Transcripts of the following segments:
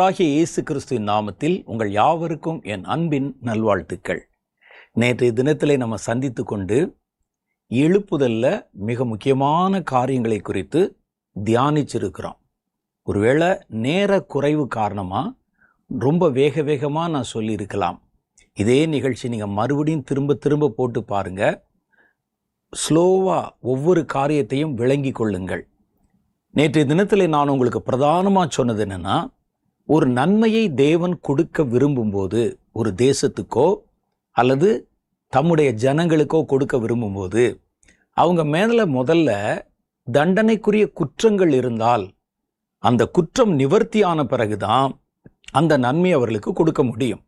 இயேசு கிறிஸ்துவின் நாமத்தில் உங்கள் யாவருக்கும் என் அன்பின் நல்வாழ்த்துக்கள். நேற்றைய தினத்திலே நம்ம சந்தித்து கொண்டு எழுப்புதல்ல மிக முக்கியமான காரியங்களை குறித்து தியானிச்சிருக்கிறோம். ஒருவேளை நேர குறைவு காரணமாக ரொம்ப வேகமாக நான் சொல்லியிருக்கலாம். இதே நிகழ்ச்சி நீங்கள் மறுபடியும் திரும்ப போட்டு பாருங்கள். ஸ்லோவாக ஒவ்வொரு காரியத்தையும் விளங்கி கொள்ளுங்கள். நேற்றைய தினத்தில் நான் உங்களுக்கு பிரதானமாக சொன்னது என்னென்னா, ஒரு நன்மையை தேவன் கொடுக்க விரும்பும்போது, ஒரு தேசத்துக்கோ அல்லது தம்முடைய ஜனங்களுக்கோ கொடுக்க விரும்பும்போது, அவங்க மேலே முதல்ல தண்டனைக்குரிய குற்றங்கள் இருந்தால் அந்த குற்றம் நிவர்த்தியான பிறகுதான் அந்த நன்மை அவர்களுக்கு கொடுக்க முடியும்.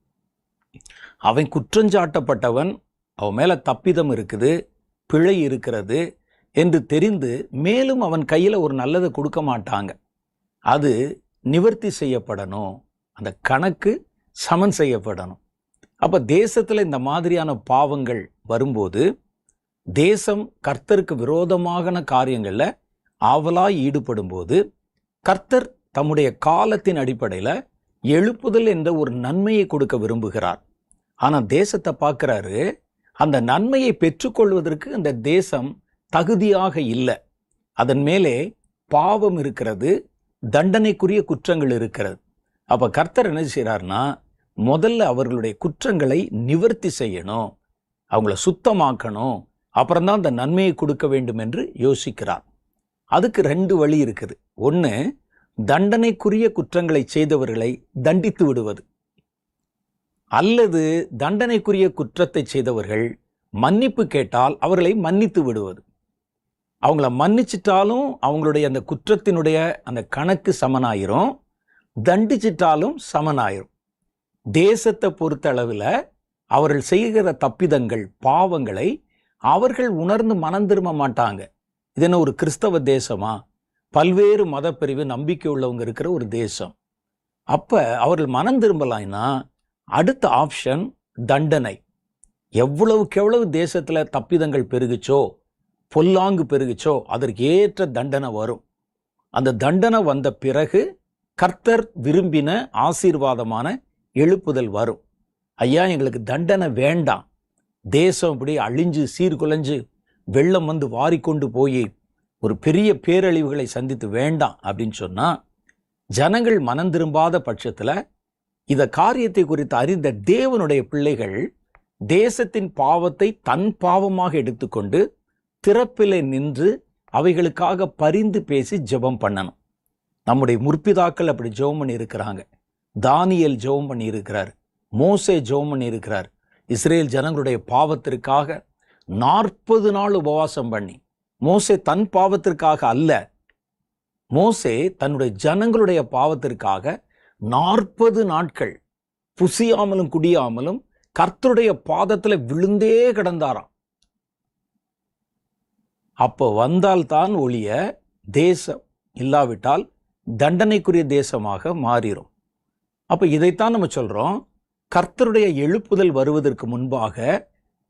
அவன் குற்றஞ்சாட்டப்பட்டவன், அவன் மேலே தப்பிதம் இருக்குது, பிழை இருக்கிறது என்று தெரிந்து மேலும் அவன் கையில் ஒரு நல்லதை கொடுக்க மாட்டாங்க. அது நிவர்த்தி செய்யப்படணும், அந்த கணக்கு சமன் செய்யப்படணும். அப்போ தேசத்தில் இந்த மாதிரியான பாவங்கள் வரும்போது, தேசம் கர்த்தருக்கு விரோதமான காரியங்களில் ஆவலாய் ஈடுபடும் போது, கர்த்தர் தம்முடைய காலத்தின் அடிப்படையில் எழுப்புதல் என்ற ஒரு நன்மையை கொடுக்க விரும்புகிறார். ஆனால் தேசத்தை பார்க்குறாரு, அந்த நன்மையை பெற்றுக்கொள்வதற்கு அந்த தேசம் தகுதியாக இல்லை. அதன் மேலே பாவம் இருக்கிறது, தண்டனைக்குரிய குற்றங்கள் இருக்கிறது. அப்போ கர்த்தர் என்ன செய்கிறார்னா, முதல்ல அவர்களுடைய குற்றங்களை நிவர்த்தி செய்யணும், அவங்கள சுத்தமாக்கணும், அப்புறம்தான் அந்த நன்மையை கொடுக்க வேண்டும் என்று யோசிக்கிறார். அதுக்கு ரெண்டு வழி இருக்குது. ஒன்று, தண்டனைக்குரிய குற்றங்களை செய்தவர்களை தண்டித்து விடுவது, அல்லது தண்டனைக்குரிய குற்றத்தை செய்தவர்கள் மன்னிப்பு கேட்டால் அவர்களை மன்னித்து விடுவது. அவங்கள மன்னிச்சிட்டாலும் அவங்களுடைய அந்த குற்றத்தினுடைய அந்த கணக்கு சமனாயிரும், தண்டிச்சிட்டாலும் சமனாயிரும். தேசத்தை பொறுத்த அளவில் அவர்கள் செய்கிற தப்பிதங்கள், பாவங்களை அவர்கள் உணர்ந்து மனம் திரும்ப மாட்டாங்க. இது என்ன ஒரு கிறிஸ்தவ தேசமா? பல்வேறு மதப்பிரிவு நம்பிக்கை உள்ளவங்க இருக்கிற ஒரு தேசம். அப்போ அவர்கள் மனம் திரும்பலாம்னா அடுத்த ஆப்ஷன் தண்டனை. எவ்வளவுக்கு எவ்வளவு தேசத்தில் தப்பிதங்கள் பெருகுச்சோ, பொல்லாங்கு பெருகுச்சோ, அதற்கு ஏற்ற தண்டனை வரும். அந்த தண்டனை வந்த பிறகு கர்த்தர் விரும்பின ஆசீர்வாதமான எழுப்புதல் வரும். ஐயா, எங்களுக்கு தண்டனை வேண்டாம், தேசம் இப்படி அழிஞ்சு சீர்குலைஞ்சு வெள்ளம் வந்து வாரிக்கொண்டு போய் ஒரு பெரிய பேரழிவுகளை சந்தித்து வேண்டாம் அப்படின்னு சொன்னால், ஜனங்கள் மனம் திரும்பாத பட்சத்தில் இந்த காரியத்தை குறித்து அறிந்த தேவனுடைய பிள்ளைகள் தேசத்தின் பாவத்தை தன் பாவமாக எடுத்துக்கொண்டு திறப்பிலே நின்று அவைகளுக்காக பரிந்து பேசி ஜெபம் பண்ணணும். நம்முடைய முற்பிதாக்கள் அப்படி ஜெபம் பண்ணி இருக்கிறாங்க. தானியேல் ஜெபம் பண்ணி இருக்கிறார், மோசே ஜெபம் பண்ணி இருக்கிறார். இஸ்ரேல் ஜனங்களுடைய பாவத்திற்காக 40 நாள் உபவாசம் பண்ணி, மோசே தன் பாவத்திற்காக அல்ல, மோசே தன்னுடைய ஜனங்களுடைய பாவத்திற்காக 40 நாட்கள் புசியாமலும் குடியாமலும் கர்த்தருடைய பாதத்தில் விழுந்தே கிடந்தாராம். அப்போ வந்தால்தான் ஒழிய தேசம், இல்லாவிட்டால் தண்டனைக்குரிய தேசமாக மாறிடும். அப்போ இதைத்தான் நம்ம சொல்கிறோம், கர்த்தருடைய எழுப்புதல் வருவதற்கு முன்பாக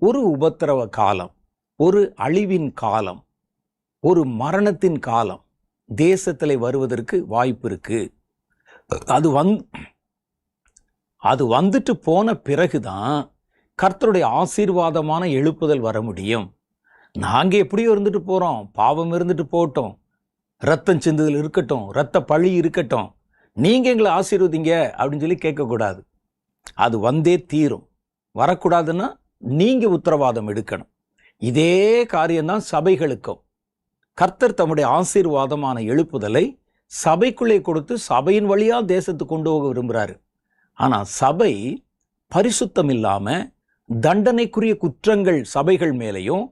ஒரு உபத்திரவ காலம், ஒரு அழிவின் காலம், ஒரு மரணத்தின் காலம் தேசத்தில் வருவதற்கு வாய்ப்பு இருக்கு. அது வந்துட்டு போன பிறகுதான் கர்த்தருடைய ஆசீர்வாதமான எழுப்புதல் வர முடியும். நாங்கள் எப்படியோ இருந்துட்டு போகிறோம், பாவம் இருந்துட்டு போட்டோம், ரத்தம் சிந்துதல் இருக்கட்டும், ரத்த பழி இருக்கட்டும், நீங்கள் எங்களை ஆசீர்வதிங்க அப்படின்னு சொல்லி கேட்கக்கூடாது. அது வந்தே தீரும். வரக்கூடாதுன்னா நீங்கள் உத்தரவாதம் எடுக்கணும். இதே காரியம்தான் சபைகளுக்கும். கர்த்தர் தம்முடைய ஆசீர்வாதமான எழுப்புதலை சபைக்குள்ளே கொடுத்து சபையின் வழியாக தேசத்துக்கு கொண்டு போக விரும்புகிறாரு. ஆனால் சபை பரிசுத்தம் இல்லாமல் தண்டனைக்குரிய குற்றங்கள் சபைகள் மேலேயும்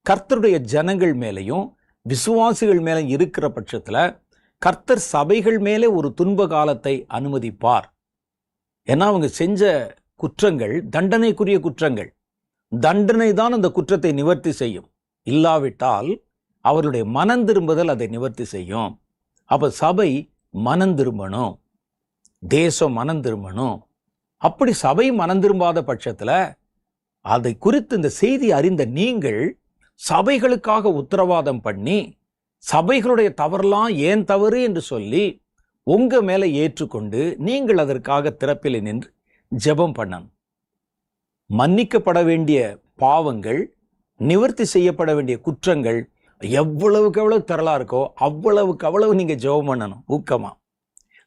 கர்த்தருடைய ஜனங்கள் மேலேயும் விசுவாசிகள் மேலே இருக்கிற பட்சத்தில் கர்த்தர் சபைகள் மேலே ஒரு துன்ப காலத்தை அனுமதிப்பார். ஏன்னா அவங்க செஞ்ச குற்றங்கள் தண்டனைக்குரிய குற்றங்கள். தண்டனை தான் அந்த குற்றத்தை நிவர்த்தி செய்யும். இல்லாவிட்டால் அவருடைய மனம் திரும்புதல் அதை நிவர்த்தி செய்யும். அப்போ சபை மனம் திரும்பணும், தேசம் மனம் திரும்பணும். அப்படி சபை மனம் திரும்பாத பட்சத்தில் அதை குறித்து இந்த செய்தி அறிந்த நீங்கள் சபைகளுக்காக உத்தரவாதம் பண்ணி, சபைகளுடைய தவறெல்லாம் ஏன் தவறு என்று சொல்லி உங்க மேல ஏற்றுக்கொண்டு நீங்கள் அதற்காக திறப்பில் நின்று ஜெபம் பண்ணணும். மன்னிக்கப்பட வேண்டிய பாவங்கள், நிவர்த்தி செய்யப்பட வேண்டிய குற்றங்கள் எவ்வளவுக்கு எவ்வளவு திரளா இருக்கோ அவ்வளவுக்கு அவ்வளவு நீங்க ஜெபம் பண்ணணும் ஊக்கமா.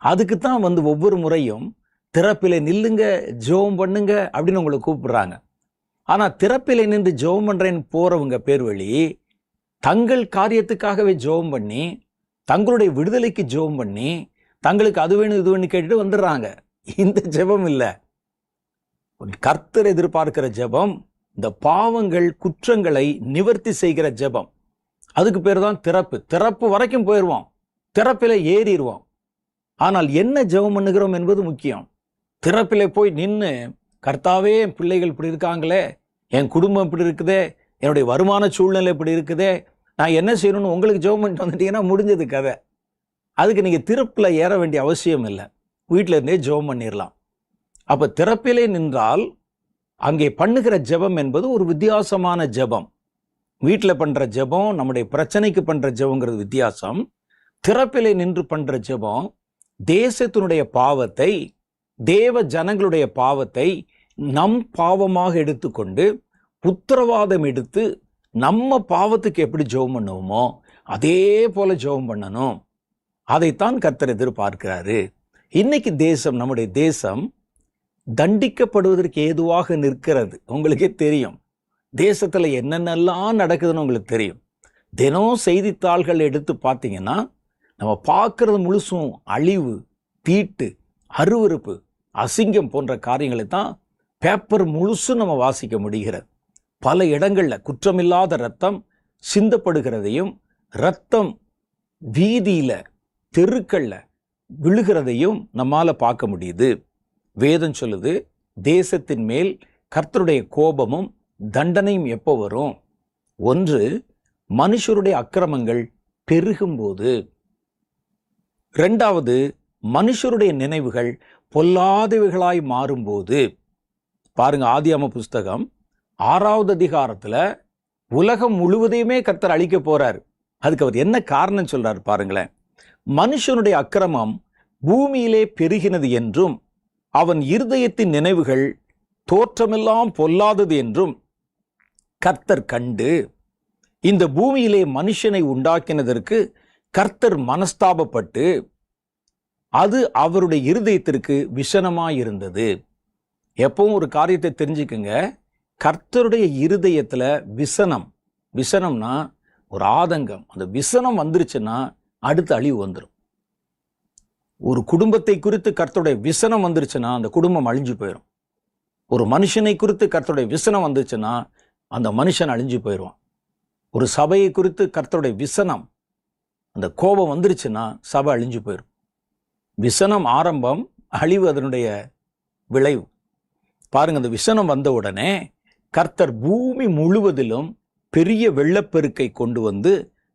அதுக்கு தான் ஒவ்வொரு முறையும் திறப்பிலே நில்லுங்க, ஜெபம் பண்ணுங்க அப்படின்னு உங்களை கூப்பிடுறாங்க. ஆனா திறப்பிலே நின்று ஜெபம் பண்றேன்னு போறவங்க பேர் வழி தங்கள் காரியத்துக்காகவே ஜெபம் பண்ணி, தங்களுடைய விடுதலைக்கு ஜெபம் பண்ணி, தங்களுக்கு அது வேணும் இது வேணும் கேட்டுட்டு வந்துடுறாங்க. இந்த ஜெபம் இல்லை. கர்த்தர் எதிர்பார்க்கிற ஜெபம் இந்த பாவங்கள் குற்றங்களை நிவர்த்தி செய்கிற ஜெபம். அதுக்கு பேர் தான் திறப்பு. திறப்பு வரைக்கும் போயிடுவோம், திறப்பில ஏறிடுவோம். ஆனால் என்ன ஜெபம் பண்ணுகிறோம் என்பது முக்கியம். திறப்பில போய் நின்று, கர்த்தாவே என் பிள்ளைகள் இப்படி இருக்காங்களே, என் குடும்பம் இப்படி இருக்குதே, என்னுடைய வருமான சூழ்நிலை இப்படி இருக்குதே, நான் என்ன செய்யணும்னு உங்களுக்கு ஜெபம் பண்ணிட்டு வந்துட்டீங்கன்னா முடிஞ்சது கதை. அதுக்கு நீங்கள் திறப்பில் ஏற வேண்டிய அவசியம் இல்லை, வீட்டில் இருந்தே ஜெபம் பண்ணிடலாம். அப்போ திறப்பிலே நின்றால் அங்கே பண்ணுகிற ஜெபம் என்பது ஒரு வித்தியாசமான ஜெபம். வீட்டில் பண்ணுற ஜெபம், நம்முடைய பிரச்சனைக்கு பண்ணுற ஜெபங்கிறது வித்தியாசம். திறப்பிலே நின்று பண்ணுற ஜெபம் தேசத்தினுடைய பாவத்தை, தேவ ஜனங்களுடைய பாவத்தை நம் பாவமாக எடுத்துக்கொண்டு உத்தரவாதம் எடுத்து நம்ம பாவத்துக்கு எப்படி ஜெபம் பண்ணுவோமோ அதே போல ஜெபம் பண்ணணும். அதைத்தான் கர்த்தர் எதிர்பார்க்கிறாரு. இன்னைக்கு தேசம், நம்முடைய தேசம் தண்டிக்கப்படுவதற்கு ஏதுவாக நிற்கிறது. உங்களுக்கே தெரியும் தேசத்தில் என்னென்னலாம் நடக்குதுன்னு உங்களுக்கு தெரியும். தினம் செய்தித்தாள்கள் எடுத்து பார்த்தீங்கன்னா நம்ம பார்க்கறது முழுசும் அழிவு, தீட்டு, அருவருப்பு, அசிங்கம் போன்ற காரியங்களை தான் பேப்பர் முழுசும் நம்ம வாசிக்க முடிகிறது. பல இடங்களில் குற்றமில்லாத ரத்தம் சிந்தப்படுகிறதையும், ரத்தம் வீதியில் தெருக்களில் விழுகிறதையும் நம்மால் பார்க்க முடியுது. வேதம் சொல்லுது, தேசத்தின் மேல் கர்த்தருடைய கோபமும் தண்டனையும் எப்போ வரும்? ஒன்று, மனுஷருடைய அக்கிரமங்கள் பெருகும்போது. இரண்டாவது, மனுஷருடைய நினைவுகள் பொல்லாதவைகளாய் மாறும்போது. பாருங்க, ஆதியாகம புஸ்தகம் 6வது அதிகாரத்துல உலகம் முழுவதையுமே கர்த்தர் அழிக்க போறார். அதுக்கு அவர் என்ன காரணம் சொல்றாரு பாருங்களேன். மனுஷனுடைய அக்கிரமம் பூமியிலே பெருகினது என்றும் அவன் இருதயத்தின் நினைவுகள் தோற்றமெல்லாம் பொல்லாதது என்றும் கர்த்தர் கண்டு இந்த பூமியிலே மனுஷனை உண்டாக்கினதற்கு கர்த்தர் மனஸ்தாபப்பட்டு அது அவருடைய இருதயத்திற்கு விஷனமாயிருந்தது. எப்பவும் ஒரு காரியத்தை தெரிஞ்சுக்குங்க, கர்த்தருடைய இருதயத்துல விஷனம், விஷனம்னா ஒரு ஆதங்கம். அந்த விஷனம் வந்துருச்சுன்னா அடுத்த அழிவு வந்துடும். ஒரு குடும்பத்தை குறித்து கர்த்தருடைய விஷனம் வந்துருச்சுன்னா அந்த குடும்பம் அழிஞ்சு போயிடும். ஒரு மனுஷனை குறித்து கர்த்தருடைய விஷனம் வந்துச்சுன்னா அந்த மனுஷன் அழிஞ்சு போயிடுவான். ஒரு சபையை குறித்து கர்த்தருடைய விஷனம், அந்த கோபம் வந்துருச்சுன்னா சபை அழிஞ்சு போயிடும். விஷனம் ஆரம்பம், அழிவு அதனுடைய விளைவு. பாருங்க, அந்த விஷனம் வந்த உடனே கர்த்தர் பூமி முழுவதிலும் பெரிய வெள்ளப்பெருக்கை கொண்டு வந்து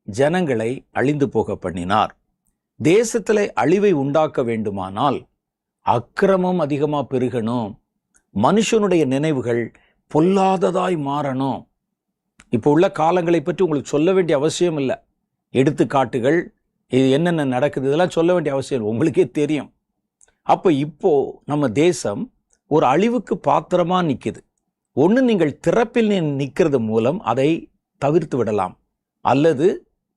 ஜனங்களை அழிந்து போக பண்ணினார். தேசத்துல அழிவை உண்டாக்க வேண்டுமானால் அக்கிரமம் அதிகமா பெருகணும், மனுஷனுடைய நினைவுகள் பொல்லாததாய் மாறணும். இப்போ உள்ள காலங்களை பற்றி உங்களுக்கு சொல்ல வேண்டிய அவசியம் இல்லை. எடுத்துக்காட்டுகள், இது என்னென்ன நடக்குது இதெல்லாம் சொல்ல வேண்டிய அவசியம் இல்லை, உங்களுக்கே தெரியும். அப்போ இப்போ நம்ம தேசம் ஒரு அழிவுக்கு பாத்திரமா நிற்குது. ஒன்று, நீங்கள் திறப்பில் நிற்கிறது மூலம் அதை தவிர்த்து விடலாம், அல்லது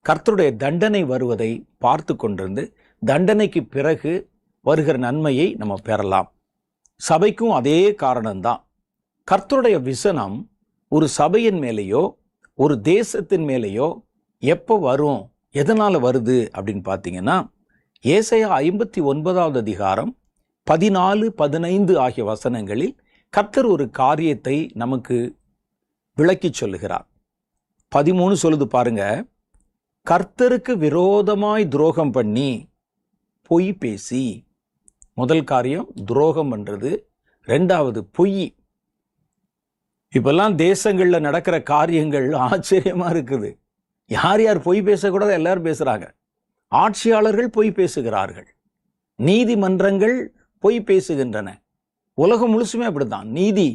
கர்த்தருடைய தண்டனை வருவதை பார்த்து கொண்டிருந்து தண்டனைக்கு பிறகு வருகிற நன்மையை நம்ம பெறலாம். சபைக்கும் அதே காரணம்தான். கர்த்தருடைய விசனம் ஒரு சபையின் மேலேயோ ஒரு தேசத்தின் மேலேயோ எப்போ வரும், எதனால வருது அப்படின்னு பார்த்தீங்கன்னா, ஏசாயா 59வது அதிகாரம் 14, 15 ஆகிய வசனங்களில் கர்த்தர் ஒரு காரியத்தை நமக்கு விளக்கி சொல்லுகிறார். 13 சொல்லுது பாருங்க, கர்த்தருக்கு விரோதமாய் துரோகம் பண்ணி பொய் பேசி. முதல் காரியம் துரோகம் பண்றது, ரெண்டாவது பொய். இப்பெல்லாம் தேசங்கள்ல நடக்கிற காரியங்கள் ஆச்சரியமா இருக்குது. யார் யார் பொய் பேசக்கூடாது எல்லாரும் பேசுறாங்க. ஆட்சியாளர்கள் பொய் பேசுகிறார்கள், நீதிமன்றங்கள் பொய் பேசுகின்றன. உலகம் முழுசுமே அப்படித்தான். நீதி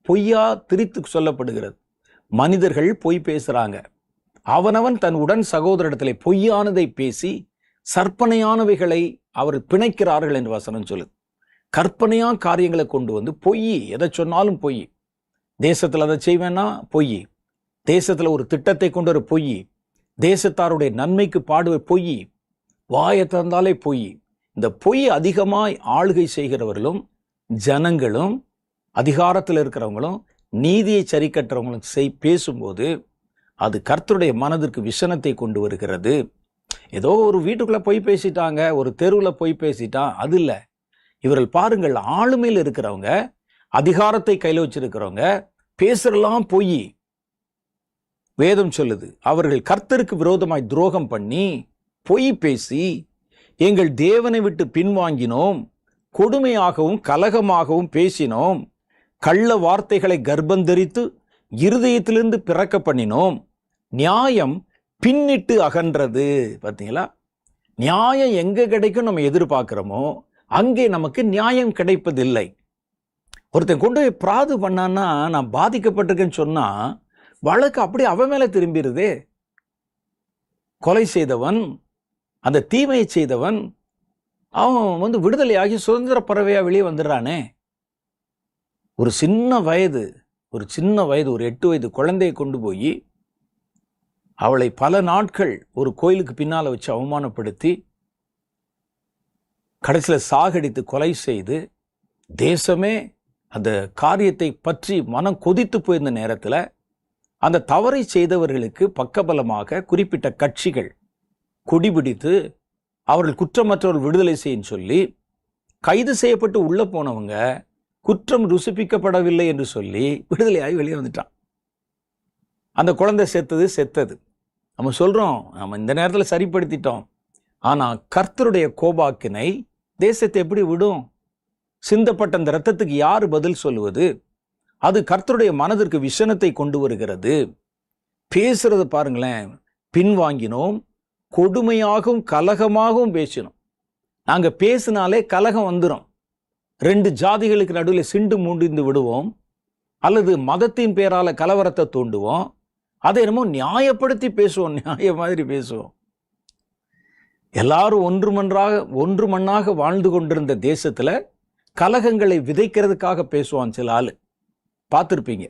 பொய்யா திரித்து சொல்லப்படுகிறது. மனிதர்கள் பொய் பேசுறாங்க. அவனவன் தன் உடன் சகோதரிடத்திலே பொய்யானதை பேசி சற்பனையானவைகளை அவர் பிணைக்கிறார்கள் என்று வசனம் சொல்லுது. கற்பனையான காரியங்களை கொண்டு வந்து பொய், எதை சொன்னாலும் பொய். தேசத்தில் அதை செய்வேன்னா பொய், தேசத்தில் ஒரு திட்டத்தை கொண்டு வர பொய், தேசத்தாருடைய நன்மைக்கு பாடுவது பொய், வாயை திறந்தாலே பொய். இந்த பொய் அதிகமாய் ஆளுகை செய்கிறவர்களும் ஜனங்களும் அதிகாரத்தில் இருக்கிறவங்களும் நீதியை சரி கட்டுறவங்களும் பேசும்போது அது கர்த்தருடைய மனதிற்கு விஷனத்தை கொண்டு வருகிறது. ஏதோ ஒரு வீட்டுக்குள்ள போய் பேசிட்டாங்க, ஒரு தெருவில் போய் பேசிட்டான், அது இல்லை. இவர்கள் பாருங்கள், ஆளுமையில் இருக்கிறவங்க, அதிகாரத்தை கையில் வச்சிருக்கிறவங்க பேசுறலாம் பொய். வேதம் சொல்லுது, அவர்கள் கர்த்தருக்கு விரோதமாய் துரோகம் பண்ணி பொய் பேசி எங்கள் தேவனை விட்டு பின்வாங்கினோம், கொடுமையாகவும் கலகமாகவும் பேசினோம், கள்ள வார்த்தைகளை கர்ப்பந்தரித்து இருதயத்திலிருந்து பிறக்க பண்ணினோம், நியாயம் பின்னிட்டு அகன்றது. பார்த்தீங்களா, நியாயம் எங்க கிடைக்கும் நம்ம எதிர்பார்க்கிறோமோ அங்கே நமக்கு நியாயம் கிடைப்பதில்லை. ஒருத்தன் கொண்டு போய் பிராது பண்ணான்னா, நான் பாதிக்கப்பட்டிருக்கேன்னு சொன்னா வழக்கு அப்படியே அவன் மேல திரும்பிடுதே. கொலை செய்தவன், அந்த தீமையை செய்தவன், அவன் விடுதலையாகி சுதந்திர பறவையா வெளியே வந்துடுறானே. ஒரு சின்ன வயது ஒரு 8 வயது குழந்தையை கொண்டு போய் அவளை பல நாட்கள் ஒரு கோயிலுக்கு பின்னால வச்சு அவமானப்படுத்தி கடைசியில் சாகடித்து கொலை செய்து, தேசமே அந்த காரியத்தை பற்றி மனம் கொதித்து போயிருந்த நேரத்தில் அந்த தவறை செய்தவர்களுக்கு பக்கபலமாக குறிப்பிட்ட கட்சிகள் கொடிபிடித்து அவர்கள் குற்றமற்றவர்கள் விடுதலை செய்யும் சொல்லி கைது செய்யப்பட்டு உள்ள போனவங்க குற்றம் ருசிப்பிக்கப்படவில்லை என்று சொல்லி விடுதலையாகி வெளியே வந்துட்டான். அந்த குழந்தை செத்தது. நம்ம சொல்றோம், நம்ம இந்த நேரத்தில் சரிப்படுத்திட்டோம். ஆனா கர்த்தருடைய கோபாக்கினை தேசத்தை எப்படி விடும்? சிந்தப்பட்ட அந்த இரத்தத்துக்கு யாரு பதில் சொல்லுவது? அது கர்த்தருடைய மனதிற்கு விஷனத்தை கொண்டு வருகிறது. பேசுறது பாருங்களேன், பின்வாங்கினோம், கொடுமையாகவும் கலகமாகவும் பேசினோம். நாங்க பேசினாலே கலகம் வந்துடும். 2 ஜாதிகளுக்கு நடுவில் சிண்டு மூண்டிந்து விடுவோம், அல்லது மதத்தின் பேரால கலவரத்தை தூண்டுவோம். அதை என்னமோ நியாயப்படுத்தி பேசுவோம், நியாய மாதிரி பேசுவோம். எல்லாரும் ஒன்று மண்ணாக வாழ்ந்து கொண்டிருந்த தேசத்துல கலகங்களை விதைக்கிறதுக்காக பேசுவான் சில ஆளு, பார்த்துருப்பீங்க.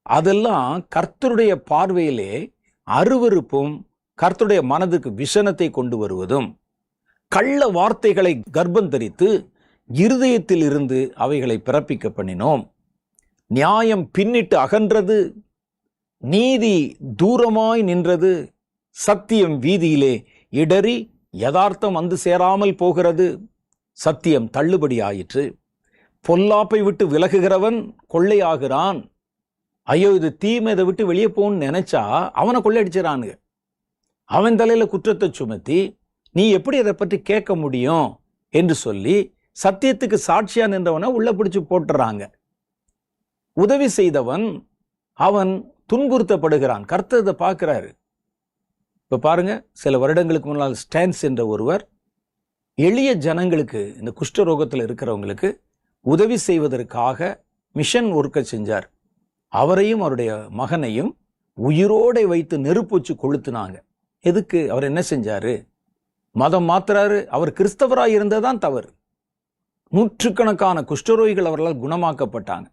அதெல்லாம் கர்த்தருடைய பார்வையிலே அருவருப்பும் கர்த்தருடைய மனதுக்கு விஷனத்தை கொண்டு வருவதும், கள்ள வார்த்தைகளை கர்ப்பம் தரித்து இருதயத்தில் இருந்து அவைகளை பிறப்பிக்க பண்ணினோம். நியாயம் பின்னிட்டு அகன்றது, நீதி தூரமாய் நின்றது, சத்தியம் வீதியிலே இடறி யதார்த்தம் வந்து சேராமல் போகிறது. சத்தியம் தள்ளுபடி ஆயிற்று. பொல்லாப்பை விட்டு விலகுகிறவன் கொள்ளையாகிறான். ஐயோ இது தீமை, இதை விட்டு வெளியே போகணும்னு நினைச்சா அவனை கொள்ளையடிச்சிடறானுங்க. அவன் தலையில குற்றத்தை சுமத்தி நீ எப்படி அதை பற்றி கேட்க முடியும் என்று சொல்லி சத்தியத்துக்கு சாட்சியா நின்றவனை உள்ள பிடிச்சு போட்டுறாங்க. உதவி செய்தவன் அவன் துன்புறுத்தப்படுகிறான். கர்த்தர் இதை பார்க்கிறாரு. இப்ப பாருங்க, சில வருடங்களுக்கு முன்னால் ஸ்டான்ஸ் என்ற ஒருவர் எளிய ஜனங்களுக்கு, இந்த குஷ்டரோகத்தில் இருக்கிறவங்களுக்கு உதவி செய்வதற்காக மிஷன் ஒர்க்கை செஞ்சார். அவரையும் அவருடைய மகனையும் உயிரோடை வைத்து நெருப்பு வச்சு கொளுத்துனாங்க. எதுக்கு? அவர் என்ன செஞ்சாரு? மதம் மாத்துறாரு. அவர் கிறிஸ்தவராக இருந்ததான் தவறு. நூற்றுக்கணக்கான குஷ்டரோகிகள் அவர்களால் குணமாக்கப்பட்டாங்க.